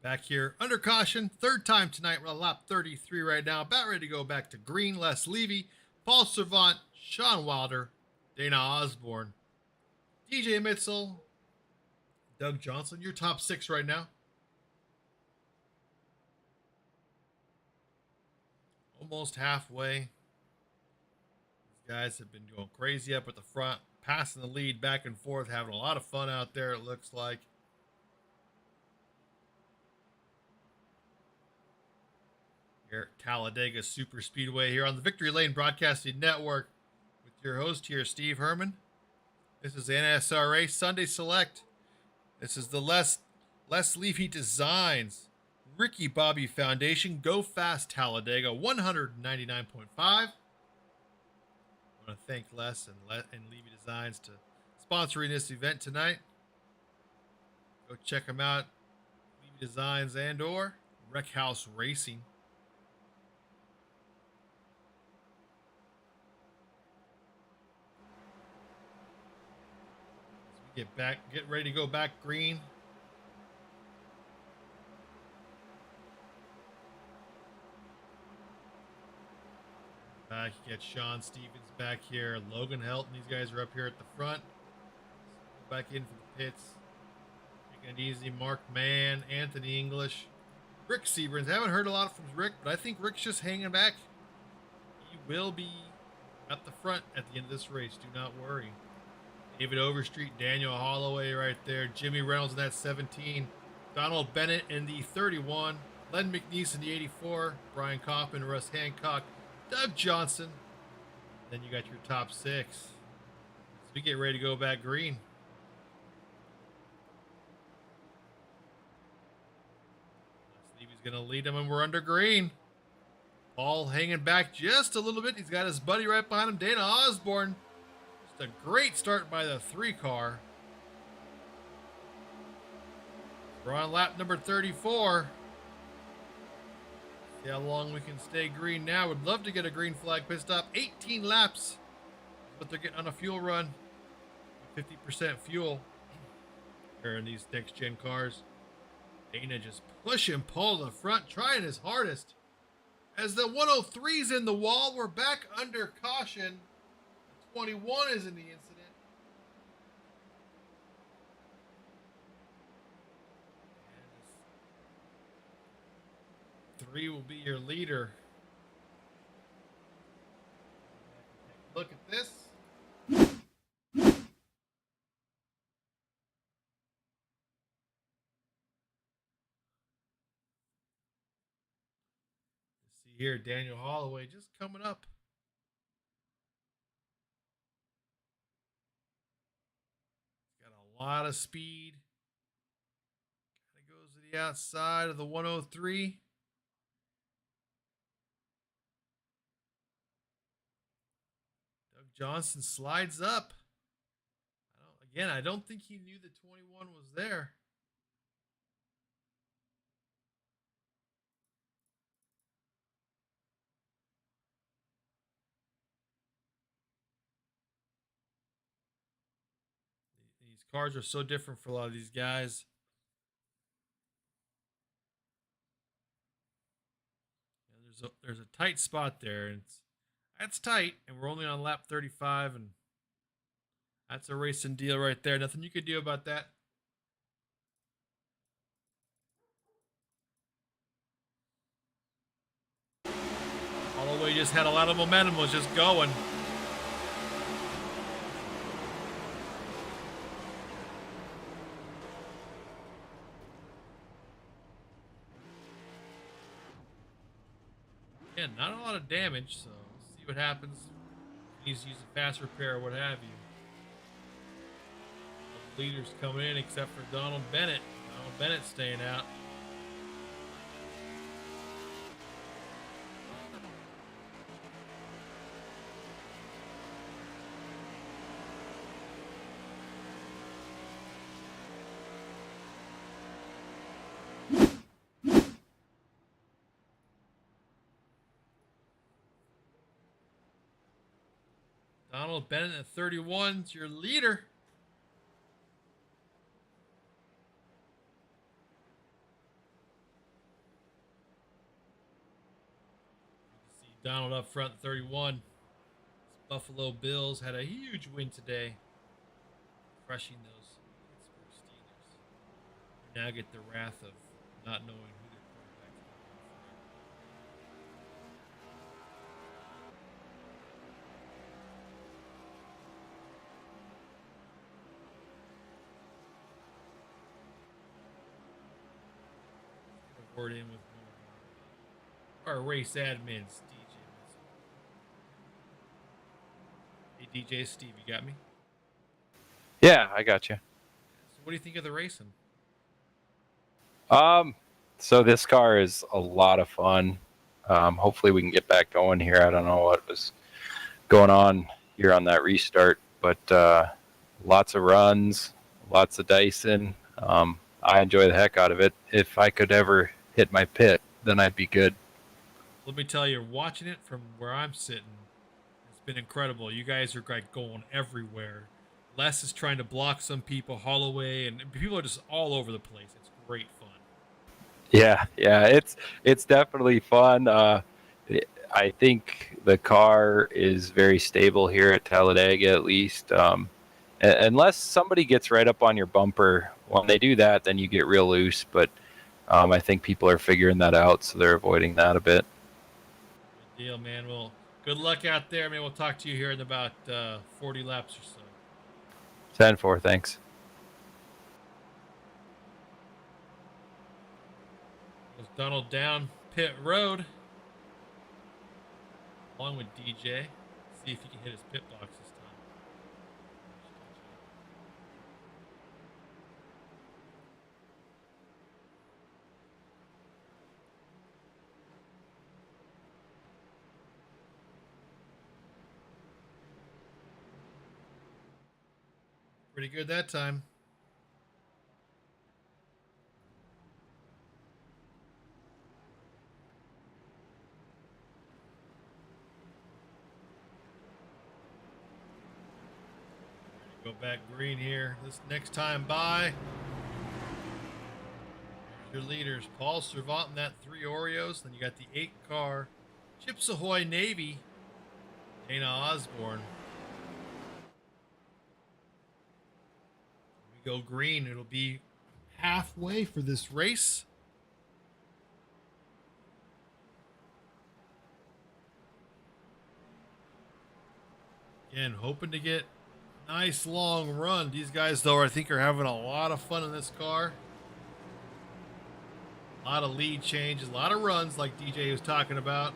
S1: Back here under caution, third time tonight. We're on lap 33 right now. About ready to go back to green. Les Levy, Paul Servant, Sean Wilder, Dana Osborne, DJ Mitzel, Doug Johnson. Your top 6 right now. Almost halfway. These guys have been going crazy up at the front, passing the lead back and forth, having a lot of fun out there, it looks like. Here at Talladega Super Speedway here on the Victory Lane Broadcasting Network with your host here, Steve Herman. This is NSRA Sunday Select. This is the Les Levy Designs Ricky Bobby Foundation Go Fast Talladega 199.5. I want to thank Les and Levy Designs to sponsoring this event tonight. Go check them out. Levy Designs and or Wreck House Racing. Get ready to go back green. Back, you get Sean Stevens back here, Logan Helton. These guys are up here at the front. Go back in for the pits. Taking it easy. Mark Mann, Anthony English, Rick Seaburns. Haven't heard a lot from Rick, but I think Rick's just hanging back. He will be at the front at the end of this race. Do not worry. David Overstreet, Daniel Holloway right there, Jimmy Reynolds in that 17, Donald Bennett in the 31, Len McNeese in the 84, Brian Kaufman, Russ Hancock, Doug Johnson. Then you got your top 6. So we get ready to go back green. Levy's going to lead him, and we're under green. Paul hanging back just a little bit. He's got his buddy right behind him, Dana Osborne. A great start by the 3 car. We're on lap number 34. See how long we can stay green now. Would love to get a green flag pit stop. 18 laps. But they're getting on a fuel run. 50% fuel. Here in these next gen cars. Dana just pushing Paul to the front, trying his hardest. As the 103's in the wall, we're back under caution. 21 is in the incident. 3 will be your leader. Look at this. See here, Daniel Holloway just coming up. Lot of speed. Kind of goes to the outside of the 103. Doug Johnson slides up. I don't think he knew the 21 was there. These cars are so different for a lot of these guys. There's a tight spot there, and that's tight, and we're only on lap 35, and that's a racing deal right there. Nothing you could do about that. Holloway just had a lot of momentum, was just going. Again, not a lot of damage, so we'll see what happens. He needs to use a fast repair or what have you. The leaders coming in except for Donald Bennett. Donald Bennett staying out. Donald Bennett at 31 is your leader. See Donald up front, 31. This Buffalo Bills had a huge win today, crushing those Pittsburgh Steelers. They now get the wrath of not knowing who their quarterback's going to word in with more our race admins, DJ. Hey, DJ Steve, you got me?
S6: Yeah, I got you.
S1: So what do you think of the racing?
S6: So this car is a lot of fun. Hopefully we can get back going here. I don't know what was going on here on that restart, but lots of runs, lots of dicing. I enjoy the heck out of it. If I could ever hit my pit, then I'd be good.
S1: Let me tell you, watching it from where I'm sitting, it's been incredible. You guys are like going everywhere. Les is trying to block some people, Holloway, and people are just all over the place. It's great fun.
S6: Yeah, it's definitely fun. I think the car is very stable here at Talladega, at least. Unless somebody gets right up on your bumper, when they do that, then you get real loose. But I think people are figuring that out, so they're avoiding that a bit.
S1: Good deal, man. Well, good luck out there, man. We'll talk to you here in about 40 laps or so.
S6: 10-4, thanks.
S1: Goes Donald down pit road, along with DJ. See if he can hit his pit box this time. Pretty good that time. Go back green here. This next time by. Your leaders, Paul Servant in that 3 Oreos. Then you got the 8 car, Chips Ahoy Navy, Dana Osborne. We go green. It'll be halfway for this race. Again, hoping to get nice long run. These guys, though, I think are having a lot of fun in this car. A lot of lead changes, a lot of runs like DJ was talking about.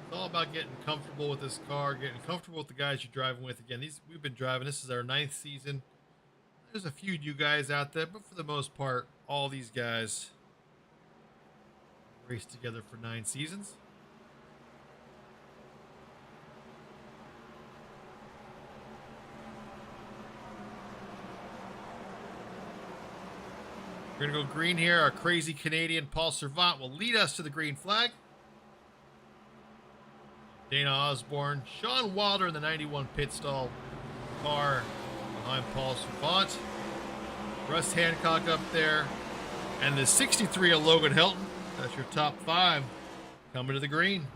S1: It's all about getting comfortable with this car, getting comfortable with the guys you're driving with. Again, we've been driving. This is our 9th season. There's a few new guys out there, but for the most part, all these guys raced together for 9 seasons. We're going to go green here. Our crazy Canadian Paul Servant will lead us to the green flag. Dana Osborne, Sean Wilder in the 91 pit stall car behind Paul Servant. Russ Hancock up there. And the 63 of Logan Hilton. That's your top 5 coming to the green.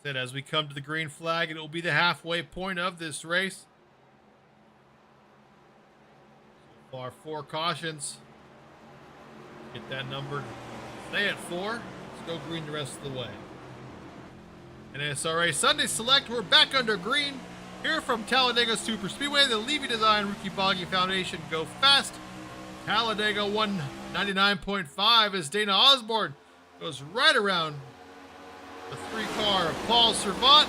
S1: Said as we come to the green flag, it will be the halfway point of this race. So far, 4 cautions. Get that numbered. Stay at 4. Let's go green the rest of the way. NSRA Sunday Select. We're back under green. Here from Talladega Super Speedway, the Levy Design Ricky Boggy Foundation. Go fast. Talladega 199.5 as Dana Osborne goes right around the 3-car of Paul Servant,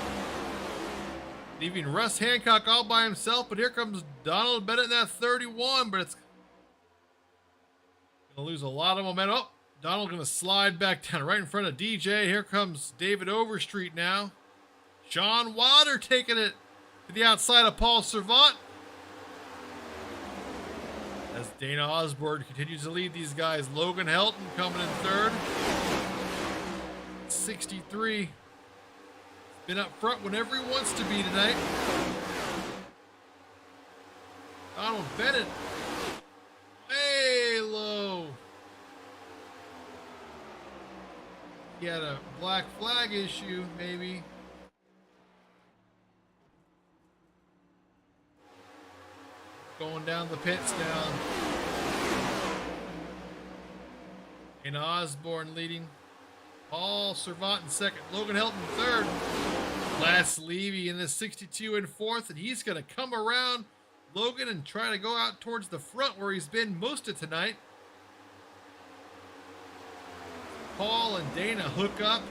S1: leaving Russ Hancock all by himself. But here comes Donald Bennett in that 31, but it's going to lose a lot of momentum. Oh, Donald going to slide back down right in front of DJ. Here comes David Overstreet now. Sean Wilder taking it to the outside of Paul Servant, as Dana Osborne continues to lead these guys. Logan Helton coming in 3rd. 63. Been up front whenever he wants to be tonight. Donald Bennett. Way low. He had a black flag issue, maybe. Going down the pits now. And Osborne leading. Paul Servant in 2nd. Logan Helton 3rd. Les Levy in the 62 in 4th. And he's going to come around Logan and try to go out towards the front where he's been most of tonight. Paul and Dana hook up.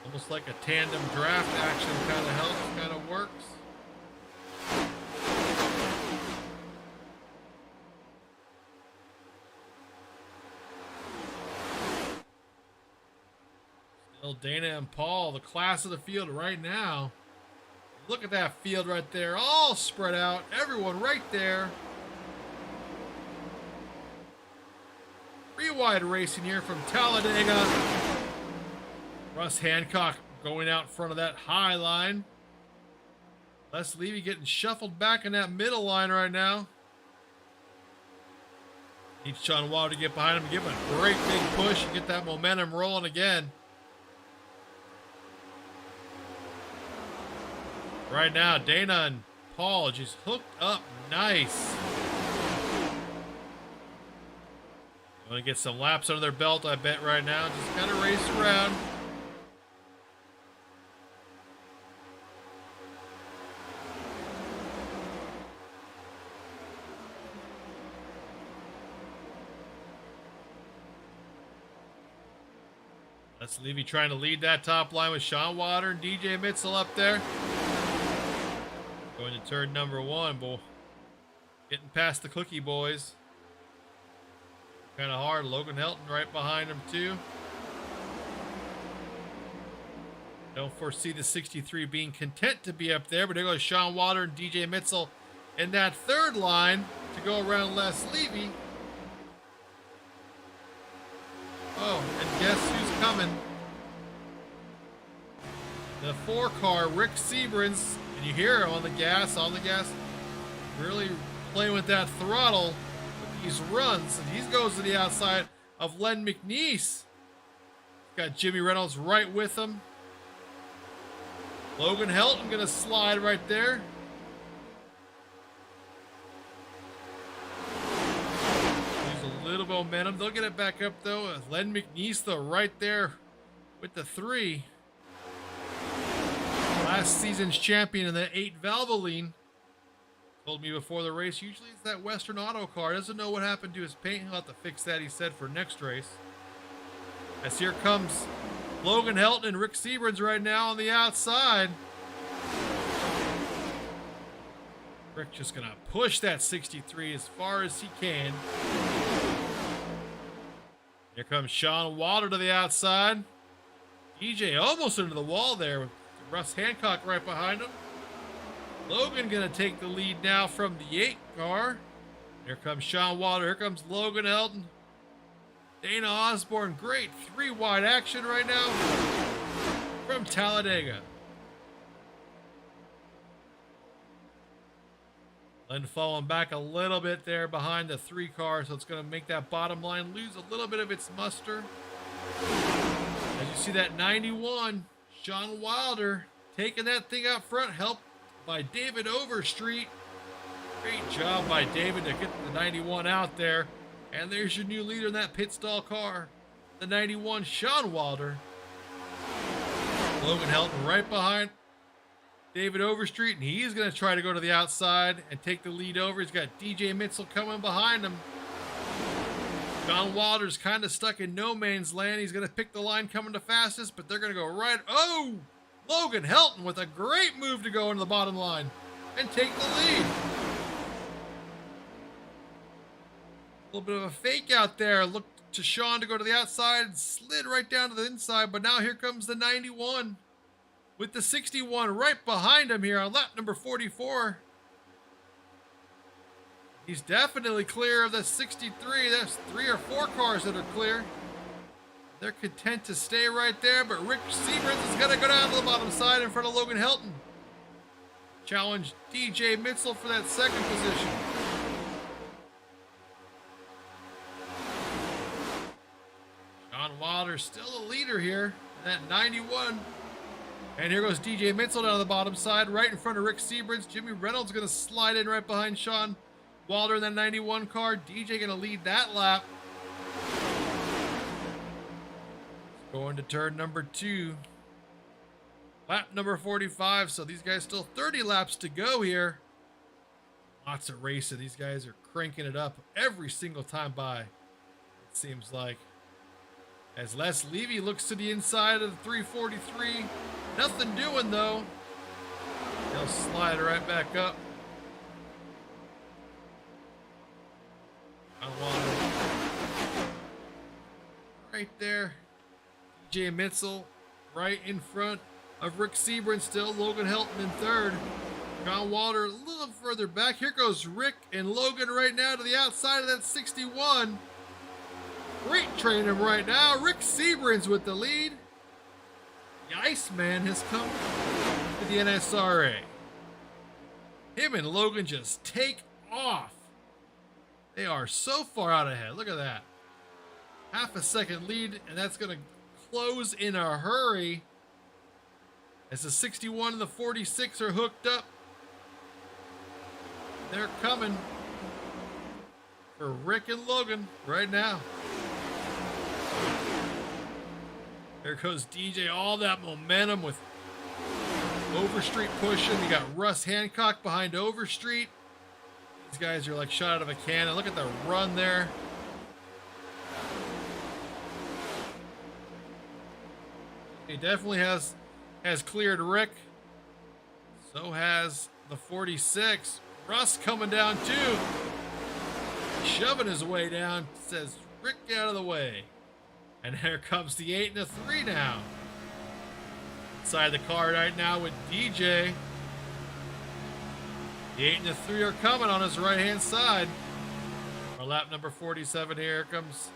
S1: Almost like a tandem draft action kind of helps, kind of works. Still Dana and Paul, the class of the field right now. Look at that field right there, all spread out. Everyone right there. Three-wide racing here from Talladega. Russ Hancock going out front of that high line. Les Levy getting shuffled back in that middle line right now. Needs Sean Wilder to get behind him, give him a great big push and get that momentum rolling again. Right now, Dana and Paul just hooked up nice. Going to get some laps under their belt, I bet, right now. Just kind of race around. That's Levy trying to lead that top line with Sean Wilder and DJ Mitzel up there. Going to turn number 1, boy. Getting past the Cookie Boys. Kind of hard. Logan Helton right behind him, too. Don't foresee the 63 being content to be up there, but there goes Sean Wilder and DJ Mitzel in that 3rd line to go around Les Levy. Oh, and guess who's coming? The 4-car, Rick Seabrans. And you hear him on the gas, really playing with that throttle with these runs. And he goes to the outside of Len McNeese. Got Jimmy Reynolds right with him. Logan Helton going to slide right there. Lose a little momentum. They'll get it back up, though. Len McNeese, though, right there with the 3. Last season's champion in the 8 Valvoline. Told me before the race, usually it's that Western Auto car. Doesn't know what happened to his paint. He'll have to fix that, he said, for next race. As here comes Logan Helton and Rick Seabrans right now on the outside. Rick just going to push that 63 as far as he can. Here comes Sean Wilder to the outside. DJ almost into the wall there with Russ Hancock right behind him. Logan gonna take the lead now from the 8 car. Here comes Sean Wilder. Here comes Logan Helton. Dana Osborne. Great 3 wide action right now from Talladega. Then falling back a little bit there behind the 3 car, so it's going to make that bottom line lose a little bit of its muster. As you see that 91, Sean Wilder taking that thing out front, helped by David Overstreet. Great job by David to get the 91 out there. And there's your new leader in that pit stall car, the 91, Sean Wilder. Logan Helton right behind David Overstreet, and he's going to try to go to the outside and take the lead over. He's got DJ Mitchell coming behind him. Sean Wilder's kind of stuck in no man's land. He's going to pick the line coming to fastest, but they're going to go right. Oh, Logan Helton with a great move to go into the bottom line and take the lead. A little bit of a fake out there. Looked to Sean to go to the outside, slid right down to the inside, but now here comes the 91 with the 61 right behind him here on lap number 44. He's definitely clear of the 63. That's 3 or 4 cars that are clear. They're content to stay right there, but Rick Seabrams is going to go down to the bottom side in front of Logan Helton. Challenge DJ Mitchell for that second position. Sean Wilder still the leader here, that 91. And here goes DJ Mitchell down the bottom side, right in front of Rick Seabrams. Jimmy Reynolds going to slide in right behind Sean Wilder in that 91 car. DJ going to lead that lap. Going to turn number 2. Lap number 45. So these guys still 30 laps to go here. Lots of racing. These guys are cranking it up every single time by, it seems like. As Les Levy looks to the inside of the 343. Nothing doing though. He'll slide right back up. Right there. DJ Mitchell right in front of Rick Seabrams still. Logan Helton in third. Sean Wilder a little further back. Here goes Rick and Logan right now to the outside of that 61. Great training him right now. Rick Seabrams with the lead. The Iceman has come to the NSRA. Him and Logan just take off. They are so far out ahead. Look at that. Half a second lead, and that's going to close in a hurry as the 61 and the 46 are hooked up. They're coming for Rick and Logan right now. There goes DJ, all that momentum with Overstreet pushing. You got Russ Hancock behind Overstreet. These guys are like shot out of a cannon. Look at the run there. He definitely has cleared Rick. So has the 46. Russ coming down too. Shoving his way down. Says, Rick, get out of the way. And here comes the 8 and the 3 now. Inside the car right now with DJ. The 8 and the 3 are coming on his right-hand side. Our lap number 47 here comes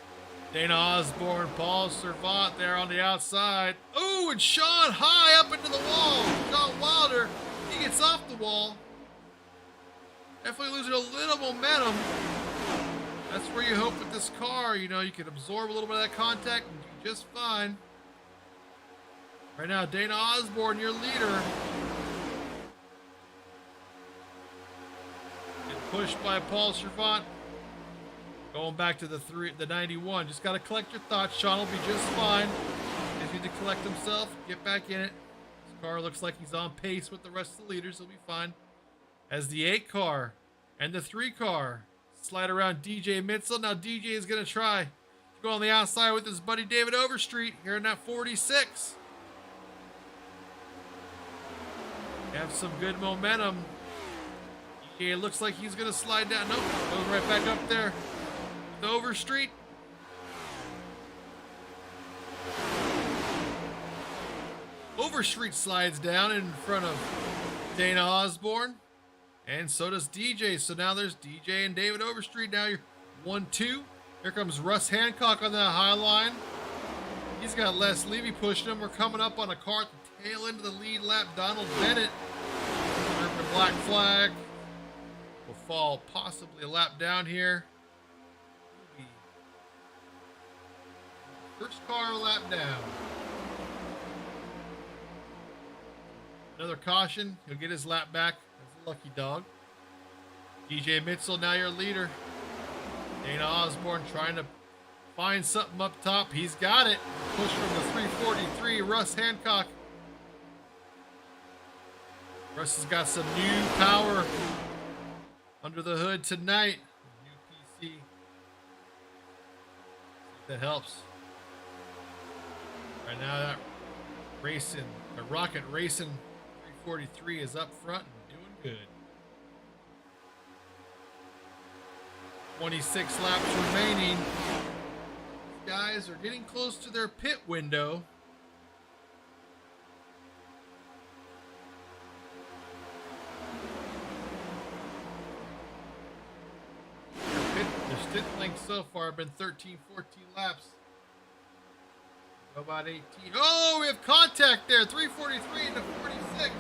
S1: Dana Osborne, Paul Servant there on the outside. Oh, and Sean high up into the wall. Sean Wilder, he gets off the wall. Definitely losing a little momentum. That's where you hope with this car, you know, you can absorb a little bit of that contact and do just fine. Right now, Dana Osborne, your leader. Get pushed by Paul Servant. Going back to the 91. Just got to collect your thoughts. Sean will be just fine. If he need to collect himself, get back in it. This car looks like he's on pace with the rest of the leaders. He'll be fine. As the 8 car and the 3 car slide around DJ Mitchell. Now DJ is going to try to go on the outside with his buddy David Overstreet here in that 46. Have some good momentum. DJ looks like he's going to slide down. Nope, goes right back up there with Overstreet. Overstreet slides down in front of Dana Osborne. And so does DJ. So now there's DJ and David Overstreet. Now you're 1-2. Here comes Russ Hancock on that high line. He's got Les Levy pushing him. We're coming up on a car at the tail end of the lead lap. Donald Bennett. The black flag will fall possibly a lap down here. First car a lap down. Another caution. He'll get his lap back. That's a lucky dog. DJ Mitchell, now your leader. Dana Osborne trying to find something up top. He's got it. Push from the 343. Russ Hancock. Russ has got some new power under the hood tonight. New PC. See if that helps. Right now, that racing, the Rocket Racing 343 is up front and doing good. 26 laps remaining. These guys are getting close to their pit window. Their stint length so far have been 13, 14 laps. About 18. Oh, we have contact there. 343 into 46.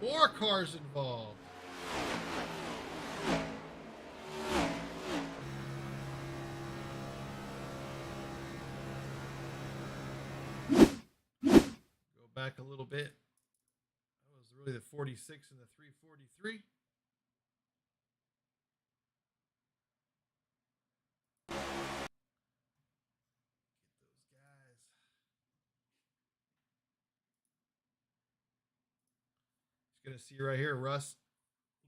S1: More cars involved. Go back a little bit. That was really the 46 and the 343. Gonna see right here, Russ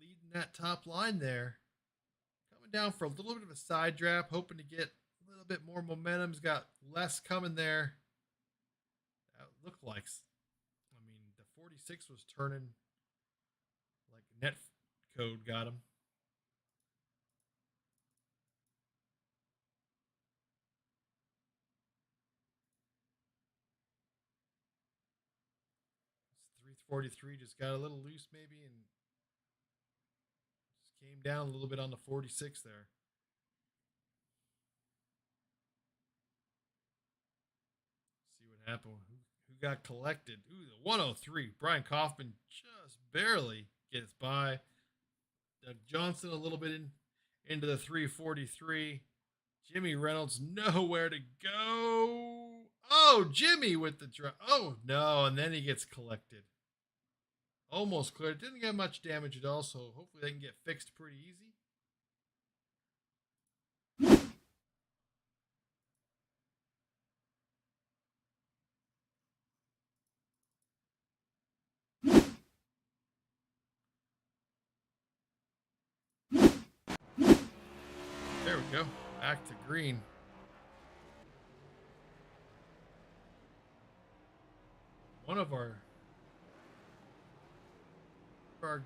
S1: leading that top line there. Coming down for a little bit of a side draft, hoping to get a little bit more momentum. He's got less coming there. That looked like, I mean, the 46 was turning like net code got him. This 343 just got a little loose maybe and just came down a little bit on the 46 there. See what happened. Who got collected? Ooh, the 103. Brian Kaufman just barely gets by. Doug Johnson a little bit into the 343. Jimmy Reynolds nowhere to go. Oh, Jimmy with the drop. Oh, no. And then he gets collected. Almost cleared. Didn't get much damage at all, so hopefully they can get fixed pretty easy. There we go. Back to green. One of our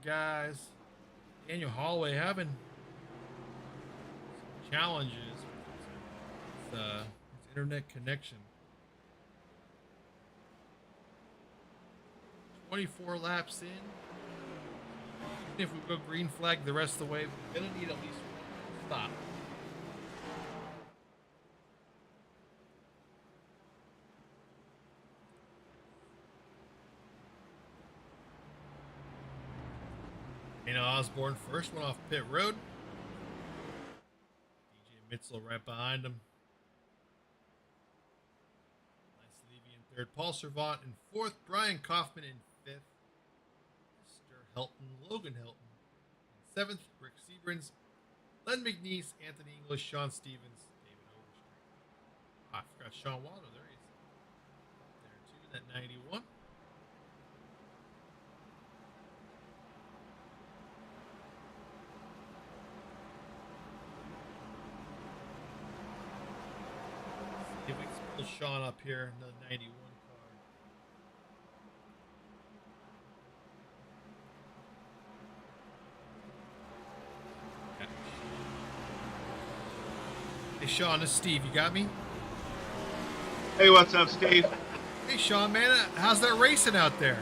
S1: guys, Daniel Holloway, having some challenges with his internet connection. 24 laps in. Even if we go green flag the rest of the way, we're going to need at least one stop. Dana Osborne first one off pit road. DJ Mitchell right behind him. Nice Levy in third. Paul Servant in fourth. Brian Kaufman in fifth. Mr. Helton, Logan Helton in seventh. Rick Seabrans, Len McNeese, Anthony English, Sean Stevens, David Overstreet. I forgot Sean Waldo. There he is. There too. That 91. If we can pull Sean up here, another 91 car. Okay. Hey Sean, this is Steve. You got me?
S7: Hey, what's up, Steve?
S1: Hey, Sean, man, how's that racing out there?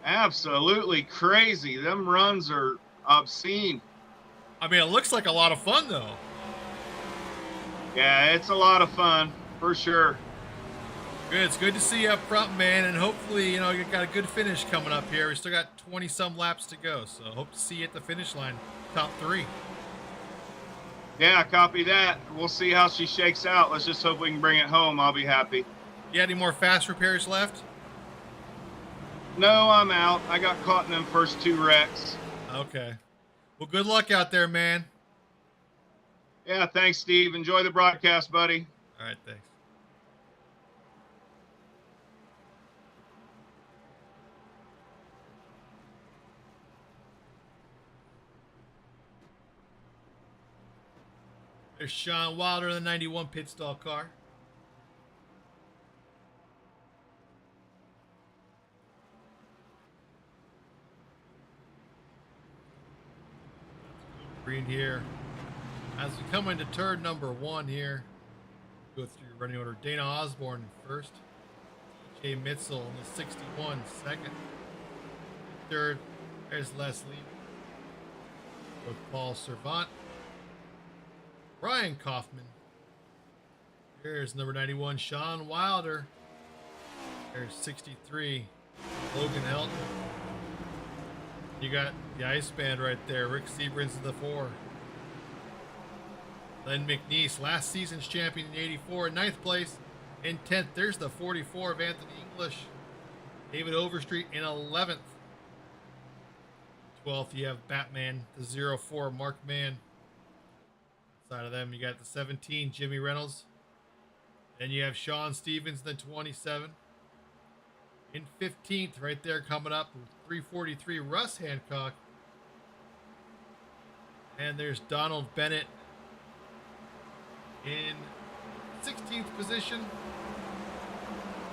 S7: Absolutely crazy. Them runs are obscene.
S1: I mean, it looks like a lot of fun, though.
S7: Yeah, it's a lot of fun for sure.
S1: Good. It's good to see you up front, man, and hopefully, you know, you got a good finish coming up here. We still got 20-some laps to go, so hope to see you at the finish line, top 3.
S7: Yeah, copy that. We'll see how she shakes out. Let's just hope we can bring it home. I'll be happy.
S1: You got any more fast repairs left?
S7: No, I'm out. I got caught in them first 2 wrecks.
S1: Okay. Well, good luck out there, man.
S7: Yeah, thanks, Steve. Enjoy the broadcast, buddy.
S1: All right, thanks. There's Sean Wilder in the 91 pit stall car. Green here. As we come into turn number 1 here, go through your running order. Dana Osborne first. DJ Mitzel in the 61 second. Third, there's Leslie. With Paul Servant. Ryan Kaufman. Here's number 91, Sean Wilder. There's 63, Logan Helton. You got the ice band right there. Rick Seabrins in the 4. Len McNeese, last season's champion in 84, in 9th place. In 10th, there's the 44 of Anthony English. David Overstreet in 11th. 12th, you have Batman, the 04, Mark Mann. Side of them, you got the 17, Jimmy Reynolds. Then you have Sean Stevens, then 27. In 15th, right there coming up, 343, Russ Hancock. And there's Donald Bennett in 16th position.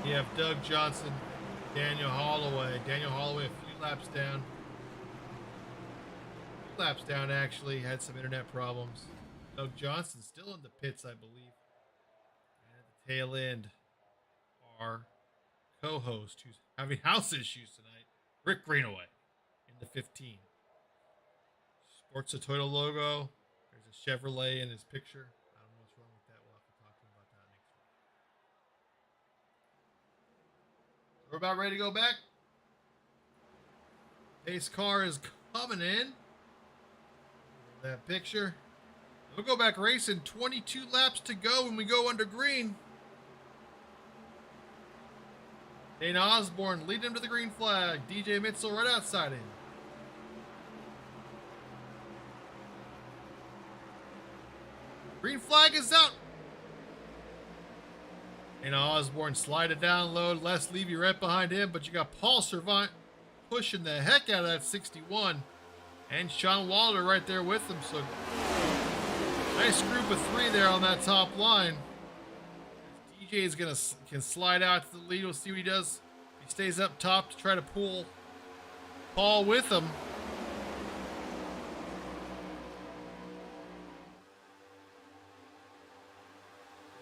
S1: You have Doug Johnson, Daniel Holloway. Daniel Holloway a few laps down. Actually, had some internet problems. Doug Johnson still in the pits, I believe. And at the tail end, our co-host, who's having house issues tonight, Rick Greenaway, in the 15. Sports a Toyota logo. There's a Chevrolet in his picture. I don't know what's wrong with that. We'll have to talk to him about that next week. We're about ready to go back. Pace car is coming in. That picture. We'll go back racing. 22 laps to go when we go under green. Dana Osborne leading him to the green flag. DJ Mitzel right outside him. Green flag is out. Dana Osborne slided down low. Les Levy right behind him, but you got Paul Servant pushing the heck out of that 61. And Sean Wilder right there with him. So nice group of 3 there on that top line. DJ is can slide out to the lead. We'll see what he does. He stays up top to try to pull Paul with him.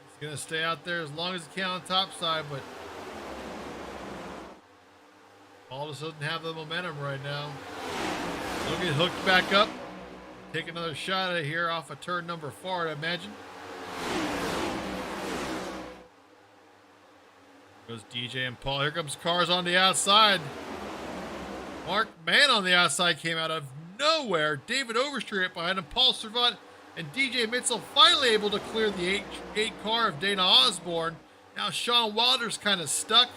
S1: He's gonna stay out there as long as he can on the top side, but Paul just doesn't have the momentum right now. He'll get hooked back up. Take another shot at it here off of turn number 4, I imagine. Goes DJ and Paul. Here comes cars on the outside. Mark Mann on the outside came out of nowhere. David Overstreet behind him. Paul Servant and DJ Mitzel finally able to clear the 8 car of Dana Osborne. Now Sean Wilder's kind of stuck.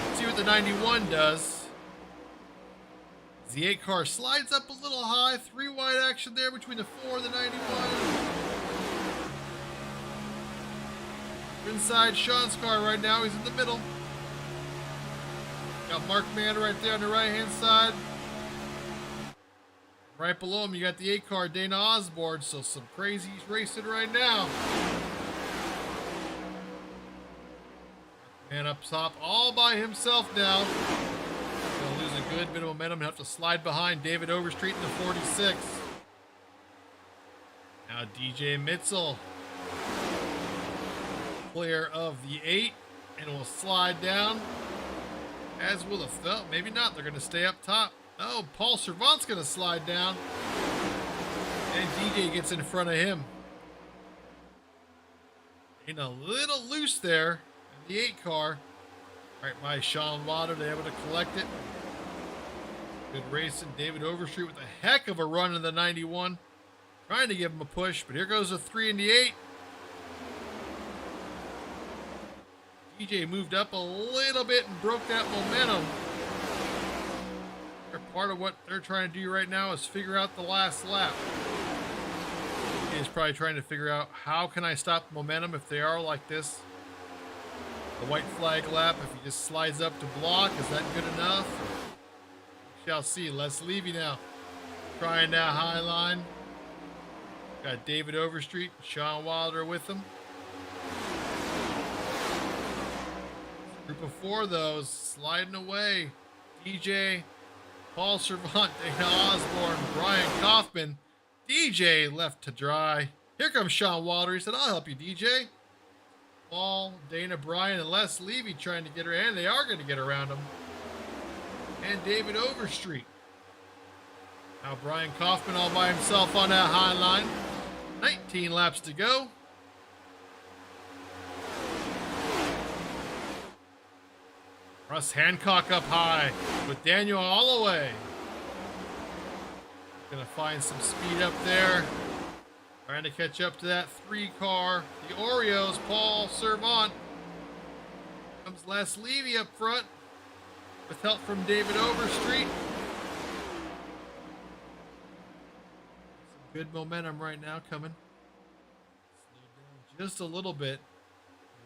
S1: Let's see what the 91 does. The 8 car slides up a little high. 3 wide action there between the 4 and the 91. We're inside Sean's car right now. He's in the middle. Got Mark Mann right there on the right hand side. Right below him, you got the 8 car Dana Osborne. So some crazies racing right now. Man up top all by himself now. Gonna lose a good bit of momentum. Have to slide behind David Overstreet in the 46. Now DJ Mitzel clear of the 8 and will slide down. As will the felt. Maybe not. They're going to stay up top. Oh, Paul Servant's going to slide down. And DJ gets in front of him. In a little loose there in the 8 car. Right by Sean Wilder. They're able to collect it. Good racing. David Overstreet with a heck of a run in the 91. Trying to give him a push, but here goes the 3 and the 8. DJ moved up a little bit and broke that momentum. Part of what they're trying to do right now is figure out the last lap. He's probably trying to figure out how can I stop the momentum if they are like this. The white flag lap, if he just slides up to block, is that good enough? We shall see. Les Levy now trying that high line. Got David Overstreet, Sean Wilder with him. Group of 4 though, sliding away. DJ, Paul Servant, Dana Osborne, Brian Kaufman. DJ left to dry. Here comes Sean Wilder. He said, I'll help you, DJ. Paul, Dana, Brian, and Les Levy trying to get around. They are going to get around him. And David Overstreet. Now Brian Kaufman all by himself on that high line. 19 laps to go. Russ Hancock up high with Daniel Holloway. Gonna find some speed up there. Trying to catch up to that 3 car. The Oreos, Paul Servant. Comes Les Levy up front with help from David Overstreet. Some good momentum right now coming. Slow down just a little bit.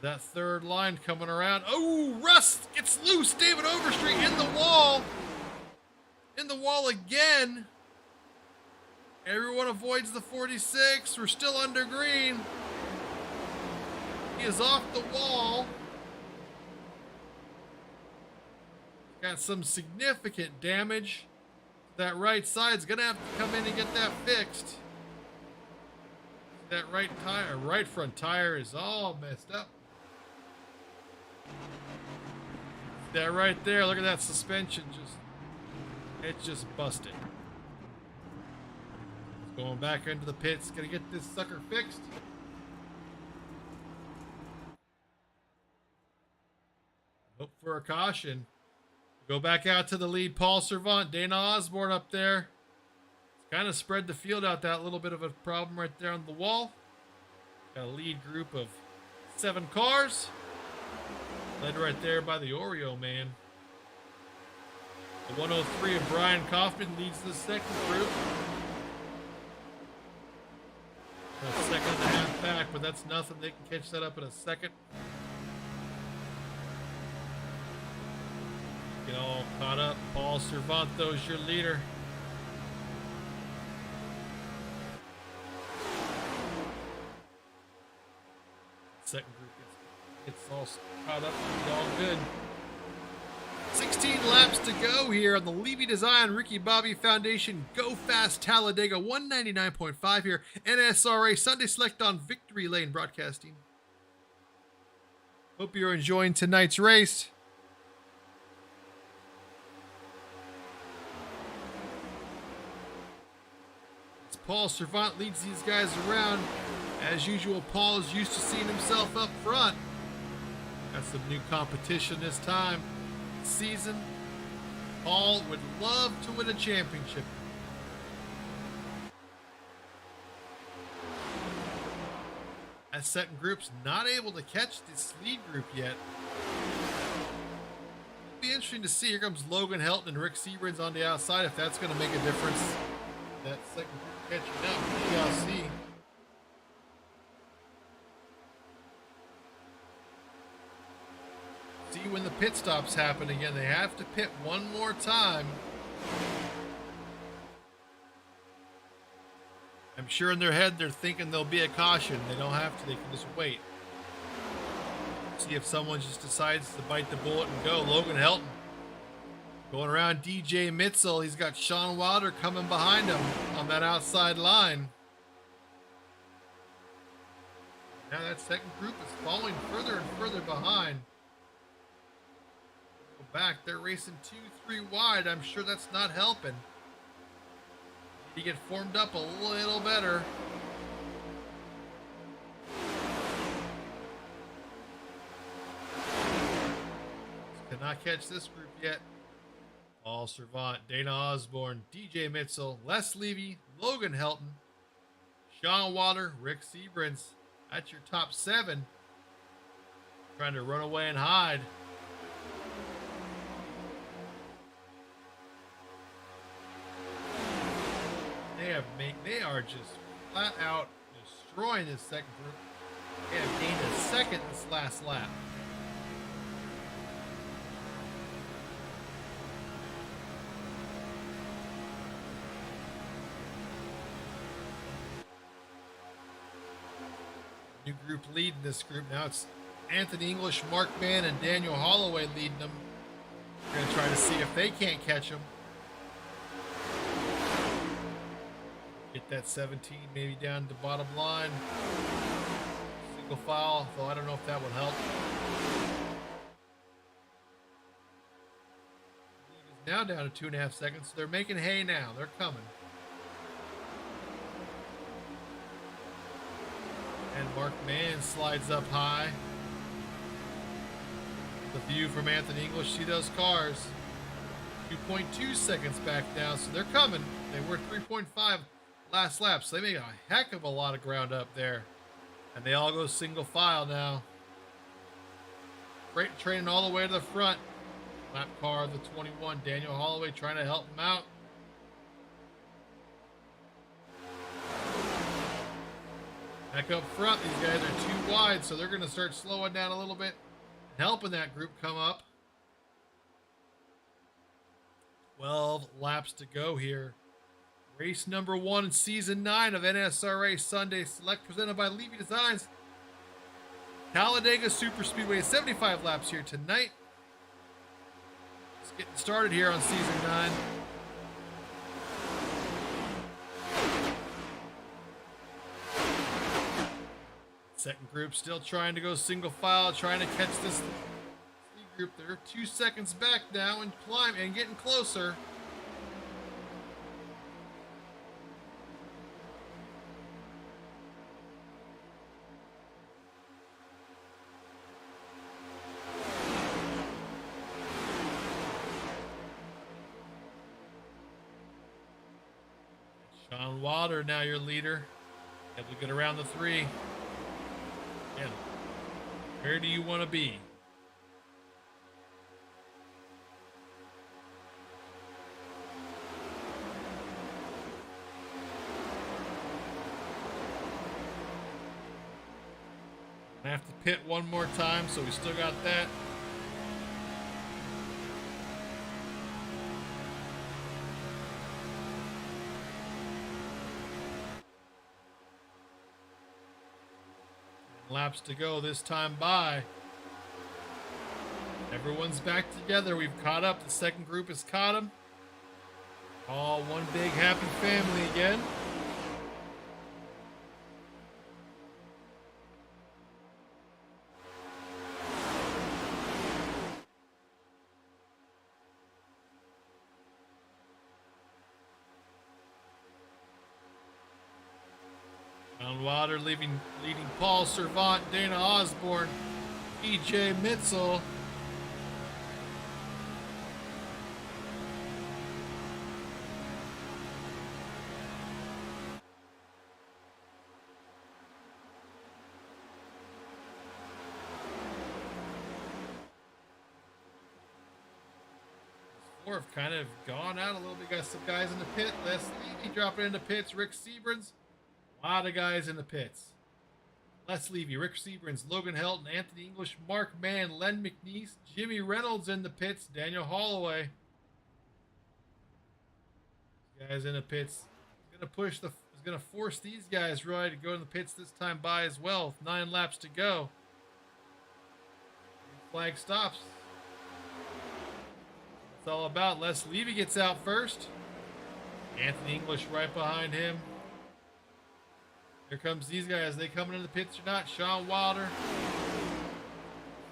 S1: That 3rd line coming around. Oh, Russ gets loose. David Overstreet in the wall. In the wall again. Everyone avoids the 46. We're still under green. He is off the wall. Got some significant damage. That right side's gonna have to come in and get that fixed. That right tire, right front tire is all messed up. That right there, look at that suspension, it's just busted. Going back into the pits, gonna get this sucker fixed. Hope for a caution. Go back out to the lead. Paul Servant, Dana Osborne up there. Kind of spread the field out. That little bit of a problem right there on the wall. Got a lead group of 7 cars. Led right there by the Oreo man. The 103 of Brian Kaufman leads the 2nd group. A 1.5 back, but that's nothing. They can catch that up in a second. Get all caught up. Paul Servant, though, is your leader. Second group gets all caught up. It's all good. 16 laps to go here on the Levy Design Ricky Bobby Foundation Go Fast Talladega 199.5 here. NSRA Sunday Select on Victory Lane Broadcasting. Hope you're enjoying tonight's race. As Paul Servant leads these guys around. As usual, Paul is used to seeing himself up front. Got some new competition this time. Season. Paul would love to win a championship. That second group's not able to catch this lead group yet. It'll be interesting to see. Here comes Logan Helton and Rick Seabrins on the outside. If that's going to make a difference. That second group catching up. We shall see. See when the pit stops happen again. They have to pit one more time. I'm sure in their head they're thinking there'll be a caution. They don't have to. They can just wait. See if someone just decides to bite the bullet and go. Logan Helton going around DJ Mitzel. He's got Sean Wilder coming behind him on that outside line. Now that second group is falling further behind. Go back. They're racing 2-3 wide. I'm sure that's not helping. Need to get formed up a little better. Cannot catch this group yet. Paul Servant, Dana Osborne, DJ Mitzel, Les Levy, Logan Helton, Sean Water, Rick Seabrans. That's your top 7. Trying to run away and hide. They are just flat out destroying this second group. They have gained a second this last lap. New group leading this group. Now it's Anthony English, Mark Mann, and Daniel Holloway leading them. We're going to try to see if they can't catch them. Get that 17 maybe down to the bottom line. Single file, though I don't know if that would help. Lead is now down to 2.5 seconds. So they're making hay now. They're coming. And Mark Mann slides up high. The view from Anthony English. See those cars. 2.2 seconds back now, so they're coming. They were 3.5 last lap, so they made a heck of a lot of ground up there. And they all go single file now. Freight train all the way to the front. Lap car of the 21, Daniel Holloway trying to help him out. Back up front, these guys are too wide, so they're going to start slowing down a little bit, helping that group come up. 12 laps to go here. Race number 1 in season 9 of NSRA Sunday Select, presented by Levy Designs. Talladega Super Speedway, 75 laps here tonight. It's getting started here on season 9. Second group still trying to go single file, trying to catch this lead group. They're 2 seconds back now and climb and getting closer. Sean Water now your leader. Able to get around the 3. Yeah. Where do you want to be? I have to pit one more time, so we still got that. Laps to go this time by. Everyone's back together. We've caught up. The second group has caught them. All one big happy family again. Sean Water leading Paul Servant, Dana Osborne, DJ Mitzel. Four have kind of gone out a little bit. Got some guys in the pit. Les Levy dropping into pits. Rick Seabrans. A lot of guys in the pits. Les Levy, Rick Seabrans, Logan Helton, Anthony English, Mark Mann, Len McNeese, Jimmy Reynolds in the pits, Daniel Holloway. Guys in the pits. Is gonna force these guys really to go in the pits this time by as well. With 9 laps to go. Flag stops. It's all about. Les Levy gets out first. Anthony English right behind him. Here comes these guys. They coming into the pits or not? Sean Wilder.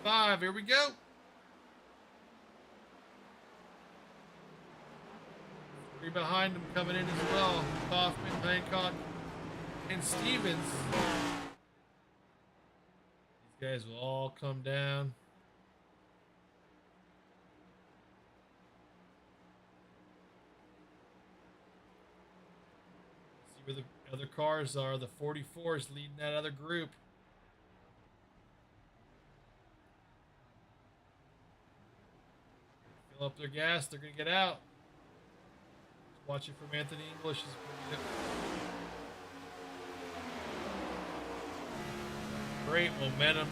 S1: 5 65. Here we go. 3 behind him coming in as well. Kaufman, Hancock, and Stevens. These guys will all come down. See where the other cars are. The 44s leading that other group. Fill up their gas. They're going to get out. Watching from Anthony English is pretty good. Great momentum.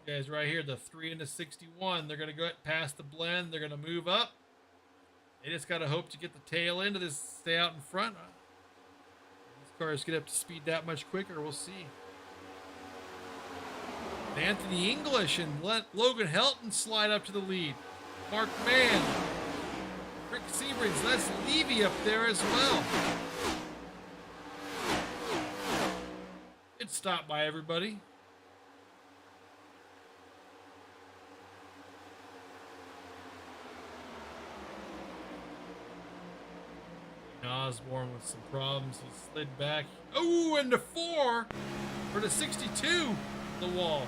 S1: These guys right here, the 3 and the 61, they're going to go past the blend. They're going to move up. They just got to hope to get the tail end of this, stay out in front. These cars get up to speed that much quicker. We'll see. Anthony English and let Logan Helton slide up to the lead. Mark Mann, Rick Seabridge, Les Levy up there as well. Good stop by everybody. Osborne with some problems. He slid back. Oh, and the 4 for the 62. The wall.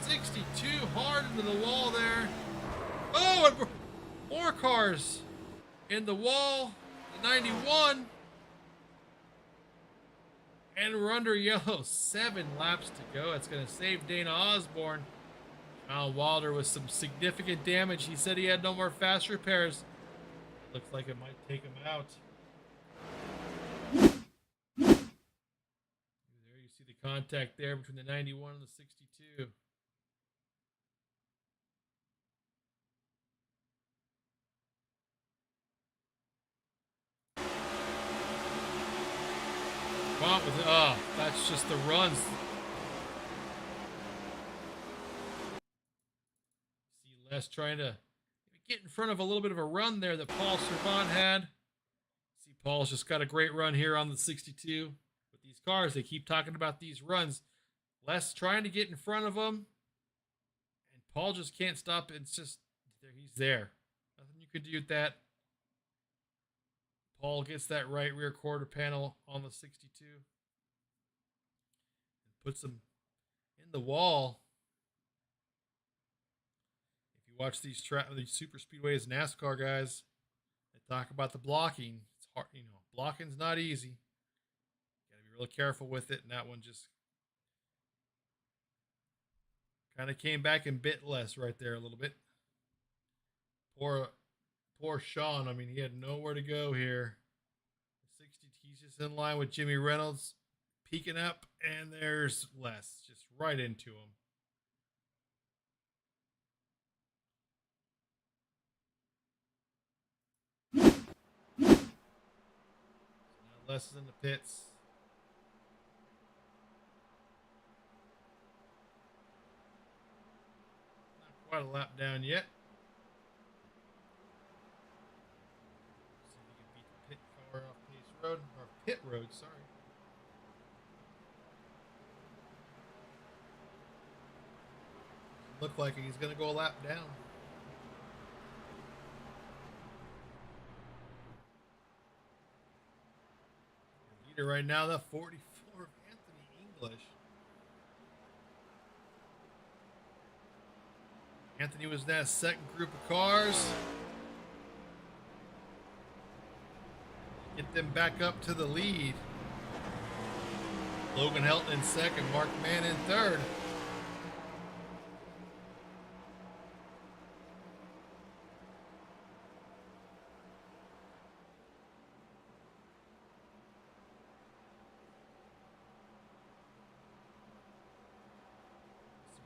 S1: 62 hard into the wall there. Oh, and more cars in the wall. The 91. And we're under yellow. 7 laps to go. It's going to save Dana Osborne. Kyle Wilder with some significant damage. He said he had no more fast repairs. Looks like it might take him out. There you see the contact there between the 91 and the 62. Come on with it. Oh, that's just the runs. See Les trying to get in front of a little bit of a run there that Paul Servant had. See, Paul's just got a great run here on the 62. With these cars, they keep talking about these runs. Les trying to get in front of them. And Paul just can't stop. It's just, he's there. Nothing you can do with that. Paul gets that right rear quarter panel on the 62. And puts him in the wall. Watch these super speedways, NASCAR guys. They talk about the blocking. It's hard, blocking's not easy. Got to be really careful with it. And that one just kind of came back and bit Les right there a little bit. Poor Sean. I mean, he had nowhere to go here. 60, he's just in line with Jimmy Reynolds, peeking up, and there's Les just right into him. Les is in the pits. Not quite a lap down yet. See if he can beat the pit car off Pace Road, or pit road, sorry. Doesn't look like he's going to go a lap down. Right now, the 44 of Anthony English. Anthony was in that second group of cars. Get them back up to the lead. Logan Helton in second, Mark Mann in third.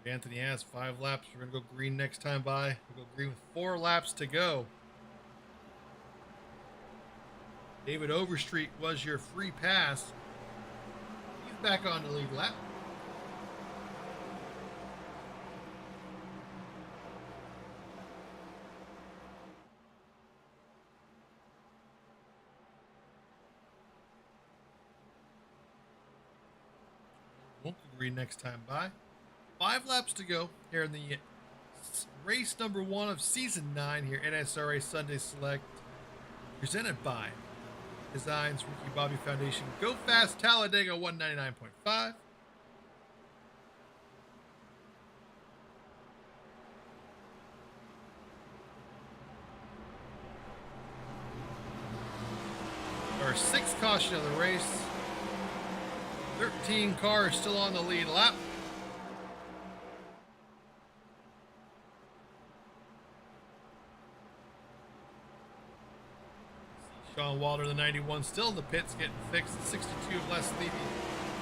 S1: Anthony has 5 laps. We're going to go green next time by. We'll go green with 4 laps to go. David Overstreet was your free pass. He's back on the lead lap. green next time by. 5 laps to go here in the race number 1 of season 9 here, NSRA Sunday Select, presented by Designs Ricky Bobby Foundation. Go fast, Talladega 199.5. Our 6th caution of the race. 13 cars still on the lead lap. Sean Walter, the 91, still in the pits getting fixed. The 62 of Les Levy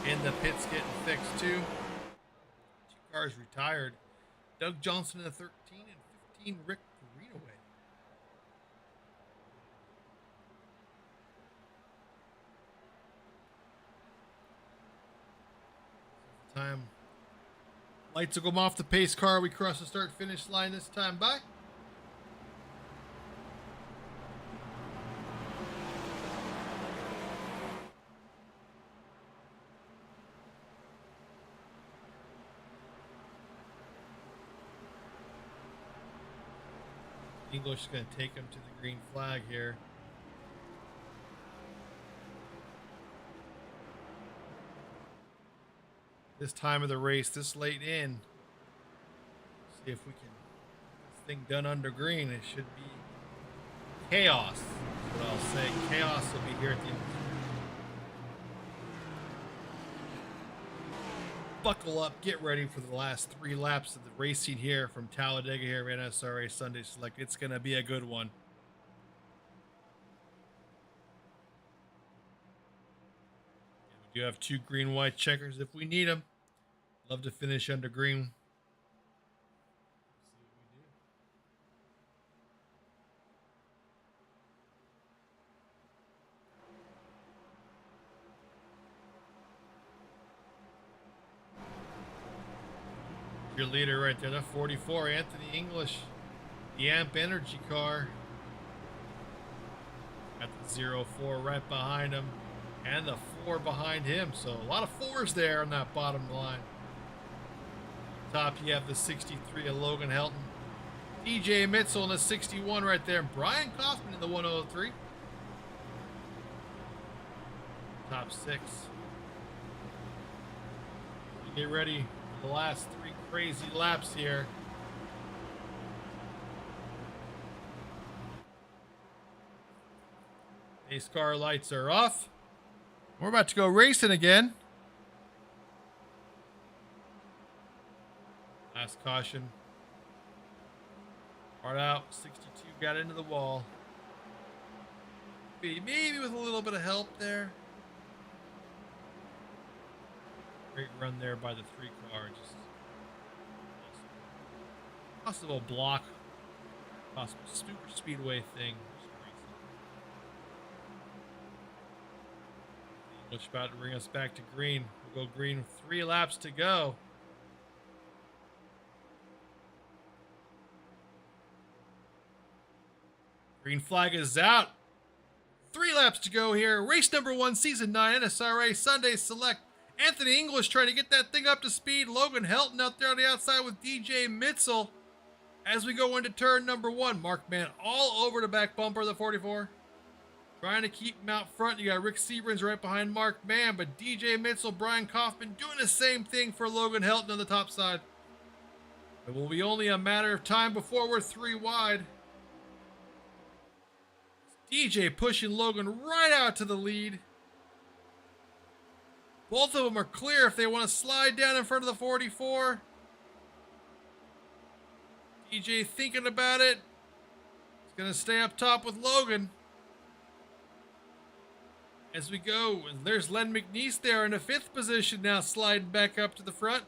S1: in the pits getting fixed too. 2 cars retired. Doug Johnson in the 13 and 15 Rick Greenaway. Time. Lights will come off the pace car. We cross the start finish line this time by. English is going to take him to the green flag here. This time of the race, this late in. See if we can get this thing done under green. It should be chaos. That's what I'll say. Chaos will be here at the end. Buckle up, get ready for the last 3 laps of the racing here from Talladega here at NSRA Sunday Select. It's going to be a good one. We do have 2 green-white checkers if we need them. Love to finish under green. See what we do. Your leader right there, the 44, Anthony English, the Amp Energy car. Got the 04 right behind him, and the 4 behind him. So a lot of 4s there on that bottom line. Top, you have the 63 of Logan Helton, DJ Mitzel in the 61 right there, and Brian Kaufman in the 103. Top 6. Get ready for the last 3 crazy laps here. Pace car lights are off. We're about to go racing again. Last caution. Hard out. 62 got into the wall. Maybe with a little bit of help there. Great run there by the 3 car. Just possible block. Possible super speedway thing. English about to bring us back to green. We'll go green with 3 laps to go. Green flag is out. 3 laps to go here. Race number 1, season 9, NSRA Sunday Select. Anthony English trying to get that thing up to speed. Logan Helton out there on the outside with DJ Mitzel. As we go into turn number 1, Mark Mann all over the back bumper of the 44. Trying to keep him out front. You got Rick Seabrans right behind Mark Mann, but DJ Mitzel, Brian Kaufman doing the same thing for Logan Helton on the top side. It will be only a matter of time before we're 3 wide. DJ pushing Logan right out to the lead. Both of them are clear if they want to slide down in front of the 44. DJ thinking about it. He's going to stay up top with Logan. As we go, and there's Len McNeese there in the 5th position now, sliding back up to the front.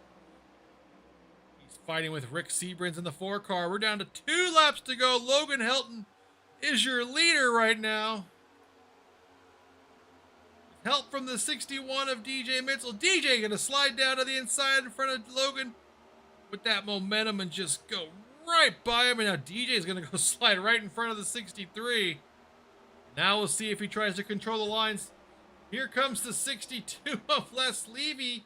S1: He's fighting with Rick Seabrans in the 4 car. We're down to 2 laps to go. Logan Helton is your leader right now. Help from the 61 of DJ Mitzel. DJ going to slide down to the inside in front of Logan with that momentum and just go right by him. And now DJ is going to go slide right in front of the 63. Now we'll see if he tries to control the lines. Here comes the 62 of Les Levy.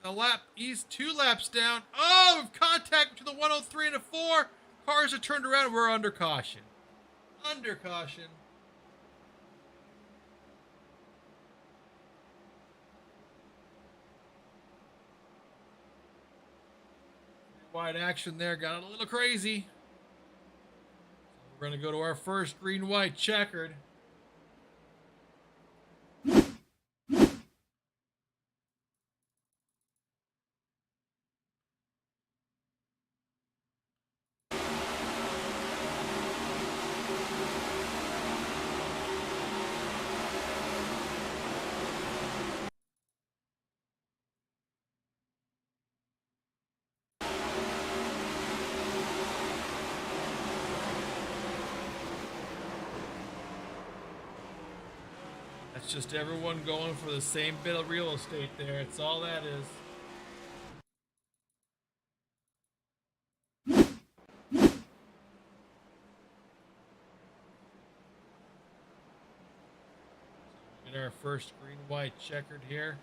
S1: A lap. He's 2 laps down. Oh, we've contact between the 103 and the 4. Cars are turned around. We're under caution. Under caution. Wide action there. Got a little crazy. So we're going to go to our first green-white checkered. That's just everyone going for the same bit of real estate there. It's all that is. Get our first green-white checkered here.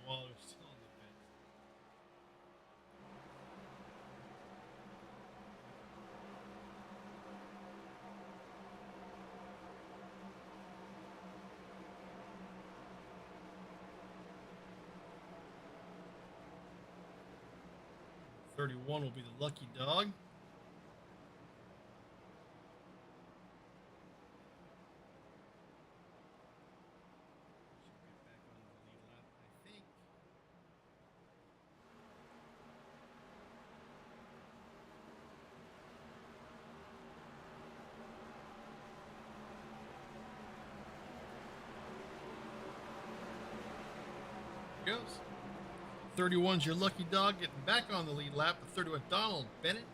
S1: While they're still in the pit. .31 will be the lucky dog. Goes. 31's your lucky dog getting back on the lead lap. The 31 Donald Bennett.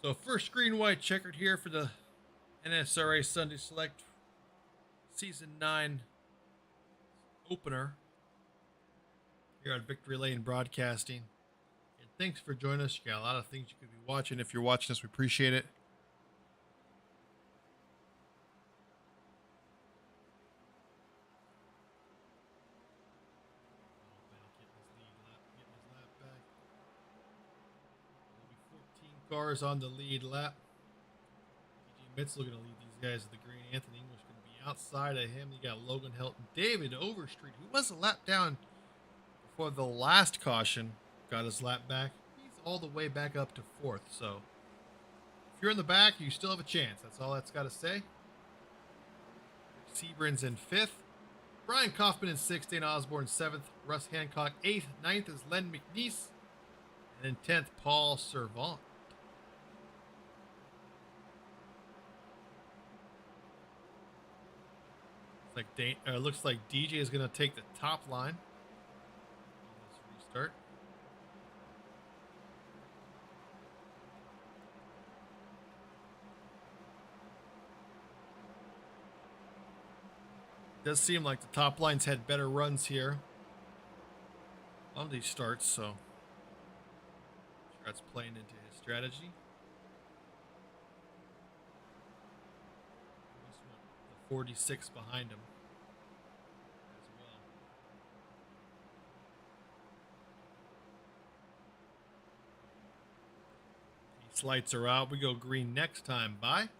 S1: So first green white checkered here for the NSRA Sunday Select Season 9 opener here on Victory Lane Broadcasting. And thanks for joining us. You got a lot of things you could be watching. If you're watching us, we appreciate it. Cars on the lead lap. DJ Mitzel going to lead these guys to the green. Anthony English going to be outside of him. You got Logan Hilton. David Overstreet, who was a lap down before the last caution, got his lap back. He's all the way back up to 4th. So if you're in the back, you still have a chance. That's all that's got to say. Sebrin's in 5th. Brian Kaufman in 6th. Dane Osborne 7th. Russ Hancock 8th. 9th is Len McNeese. And in 10th, Paul Servant. Looks like DJ is going to take the top line. Let's restart. Does seem like the top line's had better runs here on these starts, so I'm sure that's playing into his strategy. 46 behind him as well. These lights are out. We go green next time. Bye.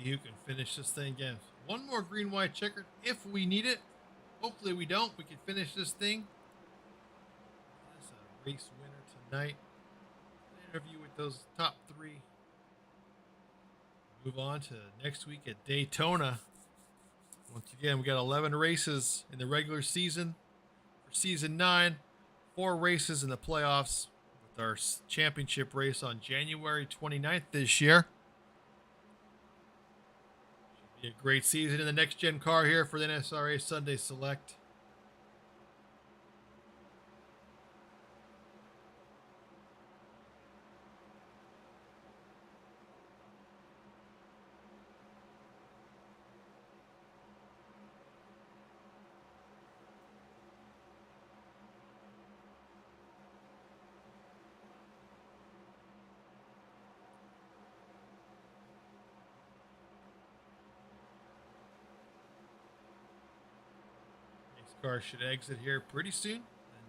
S1: See who can finish this thing again. One more green, white checkered if we need it. Hopefully we don't. We can finish this thing. That's a race winner tonight. Interview with those top 3. Move on to next week at Daytona. Once again, we got 11 races in the regular season for season 9, 4 races in the playoffs with our championship race on January 29th this year. Should be a great season in the next gen car here for the NSRA Sunday Select. Car should exit here pretty soon. And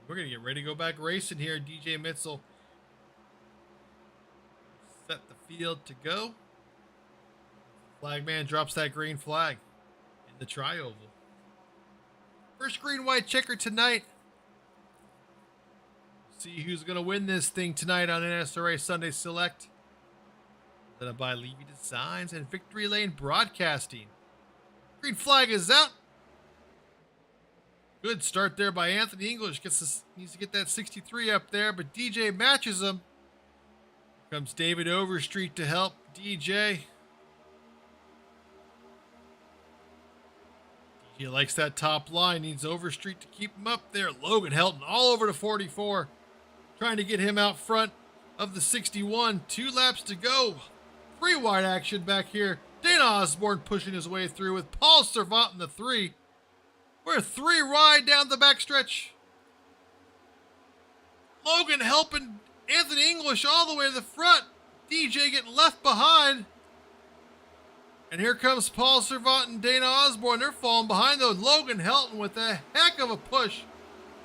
S1: we're going to get ready to go back racing here. DJ Mitzel set the field to go. Flagman drops that green flag in the tri-oval. First green white checker tonight. See who's going to win this thing tonight on NSRA Sunday Select. Presented by Levy Designs and Victory Lane Broadcasting. Green flag is out. Good start there by Anthony English. Needs to get that 63 up there, but DJ matches him. Here comes David Overstreet to help DJ. DJ likes that top line. Needs Overstreet to keep him up there. Logan Helton all over to 44. Trying to get him out front of the 61. 2 laps to go. 3 wide action back here. Dana Osborne pushing his way through with Paul Servant in the 3. We're 3 wide down the backstretch. Logan helping Anthony English all the way to the front. DJ getting left behind. And here comes Paul Servant and Dana Osborne. They're falling behind though. Logan Helton with a heck of a push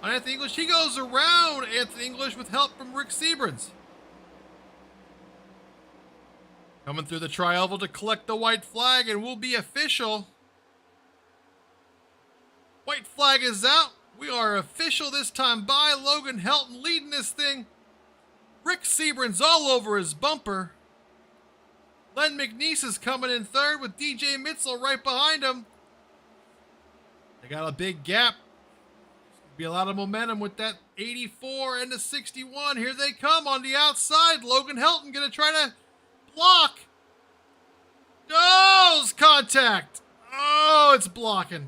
S1: on Anthony English. He goes around Anthony English with help from Rick Seabrans. Coming through the tri-oval to collect the white flag and will be official. White flag is out. We are official this time by Logan Helton leading this thing. Rick Seabrans all over his bumper. Len McNeese is coming in third with DJ Mitzel right behind him. They got a big gap. Be a lot of momentum with that 84 and the 61. Here they come on the outside. Logan Helton gonna try to block. Oh, it's contact. Oh, it's blocking.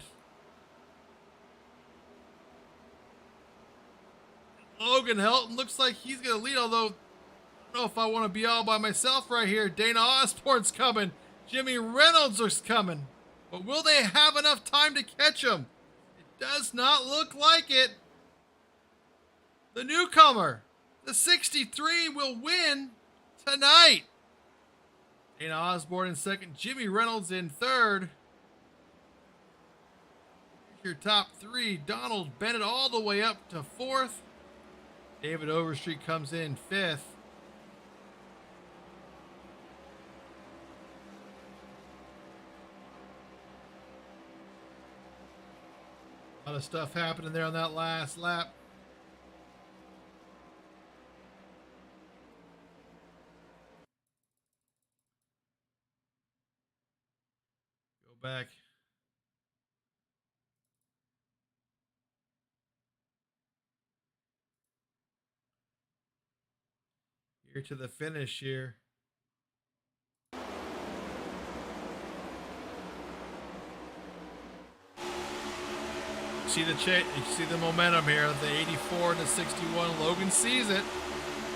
S1: Logan Helton looks like he's going to lead, although I don't know if I want to be all by myself right here. Dana Osborne's coming. Jimmy Reynolds is coming. But will they have enough time to catch him? It does not look like it. The newcomer, the 63, will win tonight. Dana Osborne in second. Jimmy Reynolds in third. Here's your top 3. Donald Bennett all the way up to 4th. David Overstreet comes in 5th. A lot of stuff happening there on that last lap. Go back. Here to the finish here. See the you see the momentum here. The 84 and the 61. Logan sees it.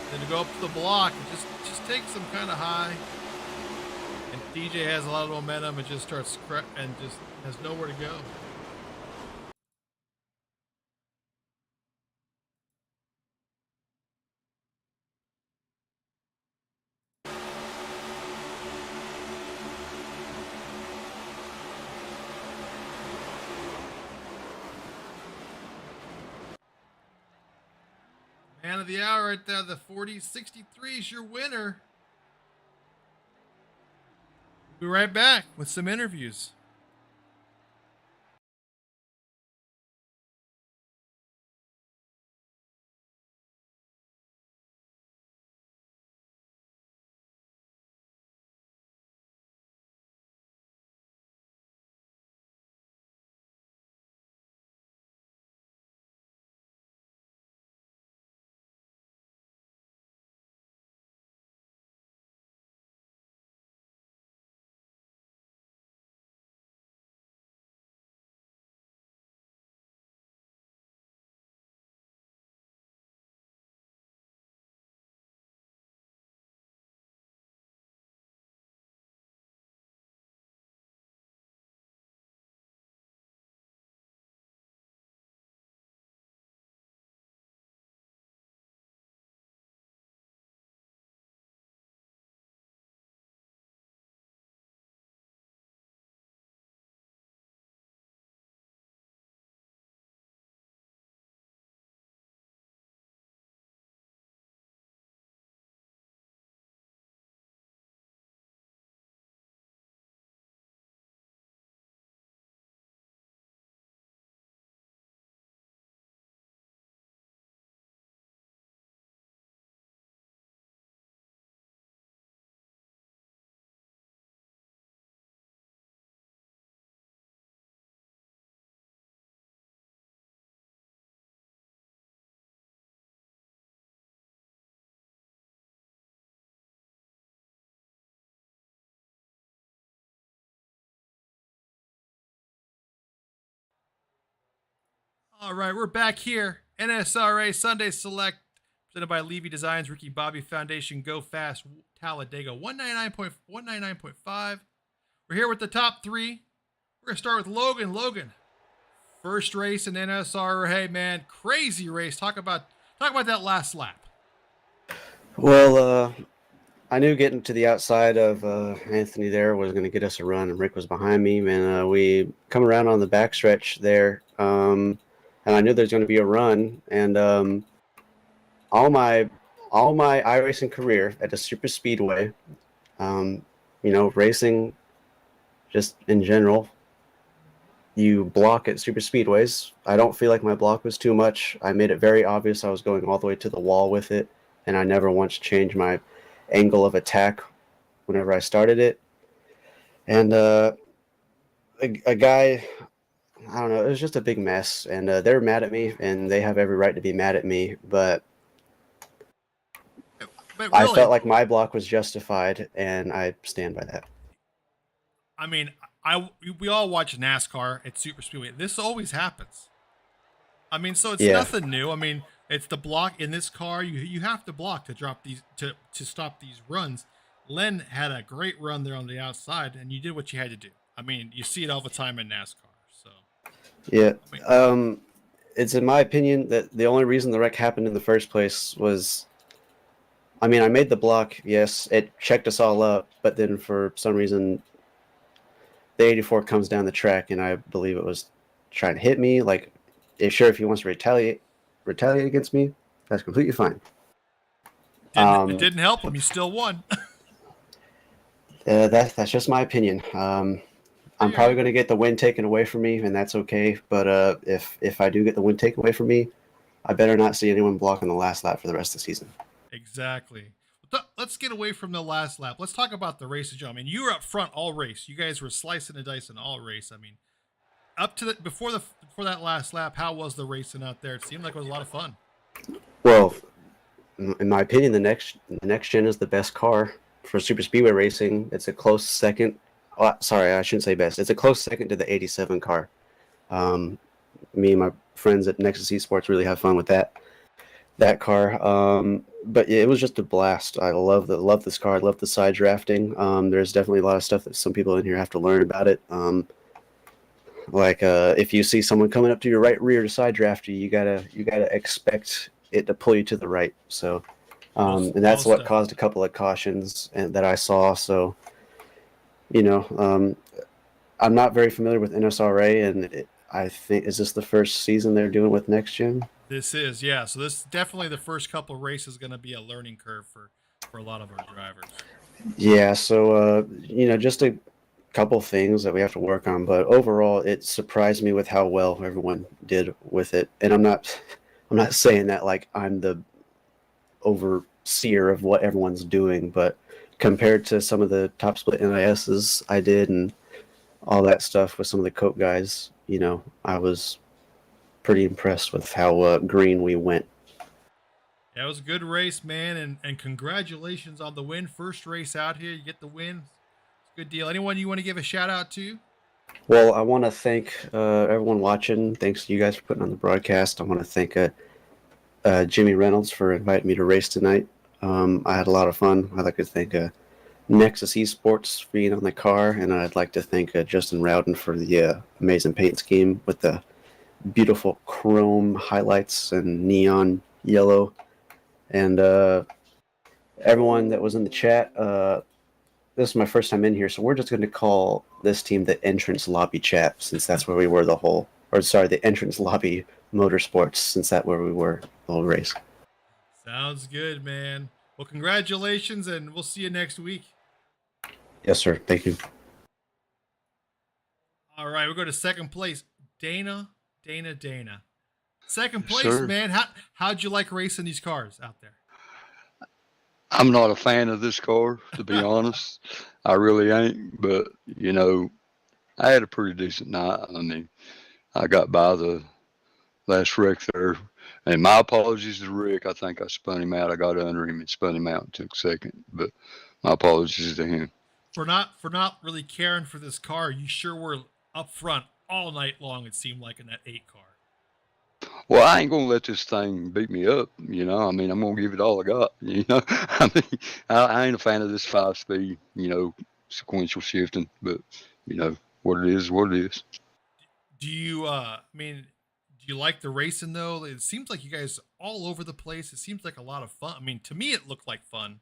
S1: Then to go up to the block, it just takes them kind of high. And DJ has a lot of momentum and just starts and just has nowhere to go. Man of the hour right there, the 40-63 is your winner. Be right back with some interviews. All right, we're back here. NSRA Sunday Select, presented by Levy Designs, Ricky Bobby Foundation, Go Fast, Talladega 199.5. We're here with the top three. We're going to start with Logan. Logan, first race in NSRA. Hey, man, crazy race. Talk about that last lap.
S8: Well, I knew getting to the outside of Anthony there was going to get us a run, and Rick was behind me. And we come around on the backstretch there, and I knew there's going to be a run. And all my iRacing career at a super speedway, racing just in general, you block at super speedways. I don't feel like my block was too much. I made it very obvious I was going all the way to the wall with it, and I never once changed my angle of attack whenever I started it. And a guy, I don't know, it was just a big mess, and they were mad at me, and they have every right to be mad at me, but
S1: really,
S8: I felt like my block was justified, and I stand by that.
S1: I mean, we all watch NASCAR at super speedway. This always happens. I mean, so it's nothing new. I mean, it's the block in this car. You have to block to drop these to stop these runs. Len had a great run there on the outside, and you did what you had to do. I mean, you see it all the time in NASCAR. So
S8: yeah, it's in my opinion that the only reason the wreck happened in the first place was, I mean, I made the block. Yes, it checked us all up, but then for some reason, the 84 comes down the track, and I believe it was trying to hit me. Like, if he wants to retaliate against me, that's completely fine.
S1: It didn't help him. He still won.
S8: That's just my opinion. I'm probably going to get the win taken away from me, and that's okay. But if I do get the win taken away from me, I better not see anyone blocking the last lap for the rest of the season.
S1: Exactly. Let's get away from the last lap. Let's talk about the race. I mean, you were up front all race. You guys were slicing and dicing all race. I mean, up to before that last lap, how was the racing out there? It seemed like it was a lot of fun.
S8: Well, in my opinion, the next gen is the best car for super speedway racing. It's a close second. Oh, sorry, I shouldn't say best. It's a close second to the 87 car. Me and my friends at Nexus Esports really have fun with that car. But yeah, it was just a blast. I love this car. I love the side drafting. There's definitely a lot of stuff that some people in here have to learn about it. If you see someone coming up to your right rear to side draft you, you gotta expect it to pull you to the right. So, and that's what caused a couple of cautions that I saw. So, I'm not very familiar with NSRA, and I think, is this the first season they're doing with Next Gen?
S1: This is, yeah. So this is definitely the first couple races going to be a learning curve for a lot of our drivers.
S8: Yeah. So, just to couple things that we have to work on, but overall, it surprised me with how well everyone did with it. And I'm not saying that like I'm the overseer of what everyone's doing, but compared to some of the top split NISs I did and all that stuff with some of the Coke guys, I was pretty impressed with how green we went.
S1: Yeah, it was a good race, man, and congratulations on the win. First race out here, you get the win. It's a good deal. Anyone you want to give a shout out to?
S8: Well, I want to thank everyone watching. Thanks to you guys for putting on the broadcast. I want to thank Jimmy Reynolds for inviting me to race tonight. I had a lot of fun. I'd like to thank Nexus Esports for being on the car, and I'd like to thank Justin Rowden for the amazing paint scheme with the beautiful chrome highlights and neon yellow. And everyone that was in the chat, this is my first time in here, so we're just going to call this team the Entrance Lobby Chat, since that's where we were the Entrance Lobby Motorsports, since that's where we were the whole race.
S1: Sounds good, man. Well, congratulations, and we'll see you next week.
S8: Yes, sir. Thank you.
S1: All right, we'll go to second place. Dana. Second place,
S9: Sir.
S1: man. How'd you like racing these cars out there?
S9: I'm not a fan of this car, to be honest. I really ain't. But, I had a pretty decent night. I mean, I got by the last wreck there. And my apologies to Rick. I think I spun him out. I got under him and spun him out and took second. But my apologies to him.
S1: For not really caring for this car, you sure were up front all night long, it seemed like, in that 8 car.
S9: Well, I ain't going to let this thing beat me up, I mean, I'm going to give it all I got, I mean, I ain't a fan of this 5-speed, sequential shifting, but, what it is, what it is.
S1: Do you, do you like the racing, though? It seems like you guys all over the place. It seems like a lot of fun. I mean, to me, it looked like fun.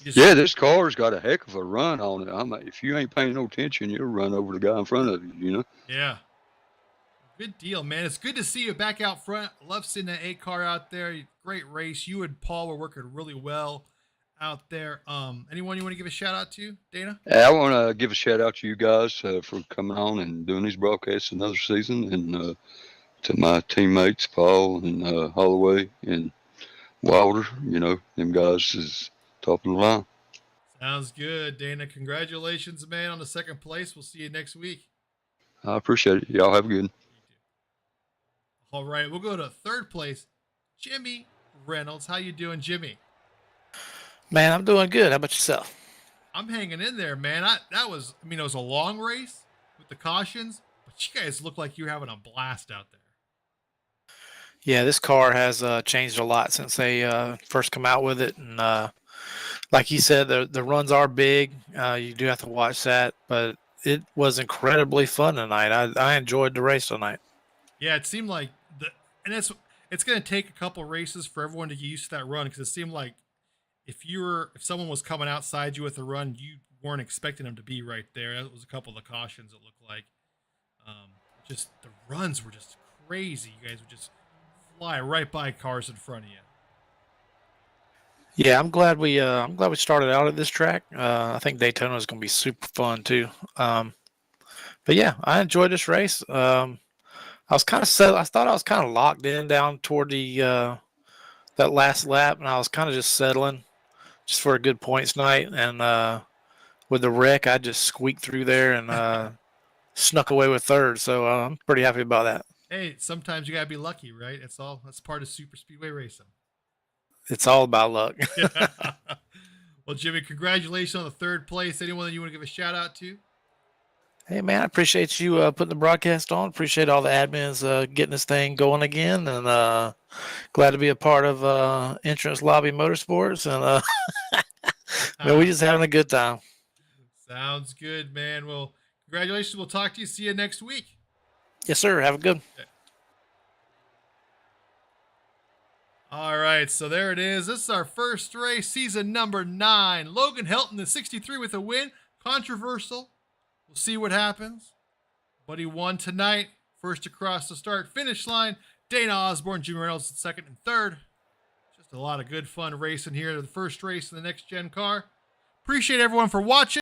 S9: Yeah, this car's got a heck of a run on it. If you ain't paying no attention, you'll run over the guy in front of you,
S1: Yeah. Good deal, man. It's good to see you back out front. I love seeing that 8 car out there. Great race. You and Paul were working really well out there. Anyone you want to give a shout out to, Dana?
S9: I want to give a shout out to you guys for coming on and doing these broadcasts another season, and to my teammates, Paul and Holloway and Wilder. Them guys is top of the line.
S1: Sounds good, Dana. Congratulations, man, on the second place. We'll see you next week.
S9: I appreciate it. Y'all have a good one.
S1: All right, we'll go to third place, Jimmy Reynolds. How you doing, Jimmy?
S10: Man, I'm doing good. How about yourself?
S1: I'm hanging in there, man. It was a long race with the cautions, but you guys look like you're having a blast out there.
S10: Yeah, this car has changed a lot since they first come out with it, and like you said, the runs are big. You do have to watch that, but it was incredibly fun tonight. I enjoyed the race tonight.
S1: Yeah, it seemed like it's going to take a couple races for everyone to get used to that run, because it seemed like if someone was coming outside you with a run, you weren't expecting them to be right there. That was a couple of the cautions, it looked like. Just the runs were just crazy. You guys would just fly right by cars in front of you.
S10: Yeah, I'm glad we started out at this track. I think Daytona is going to be super fun too. But yeah, I enjoyed this race. I was kind of I thought I was kind of locked in down toward the that last lap, and I was kind of just settling just for a good points night. And with the wreck, I just squeaked through there and snuck away with third. So I'm pretty happy about that.
S1: Hey, sometimes you gotta be lucky, right? That's part of super speedway racing.
S10: It's all about luck.
S1: Well, Jimmy, congratulations on the third place. Anyone that you want to give a shout out to?
S10: Hey, man, I appreciate you putting the broadcast on. Appreciate all the admins getting this thing going again. And glad to be a part of Entrance Lobby Motorsports. And man, we're just having a good time.
S1: Sounds good, man. Well, congratulations. We'll talk to you. See you next week.
S10: Yes, sir. Have a good one.
S1: Okay. All right, so there it is. This is our first race, season number 9. Logan Helton, the 63 with a win. Controversial. We'll see what happens. But he won tonight. First across the start-finish line. Dana Osborne, Jimmy Reynolds, second and third. Just a lot of good fun racing here. The first race in the next-gen car. Appreciate everyone for watching.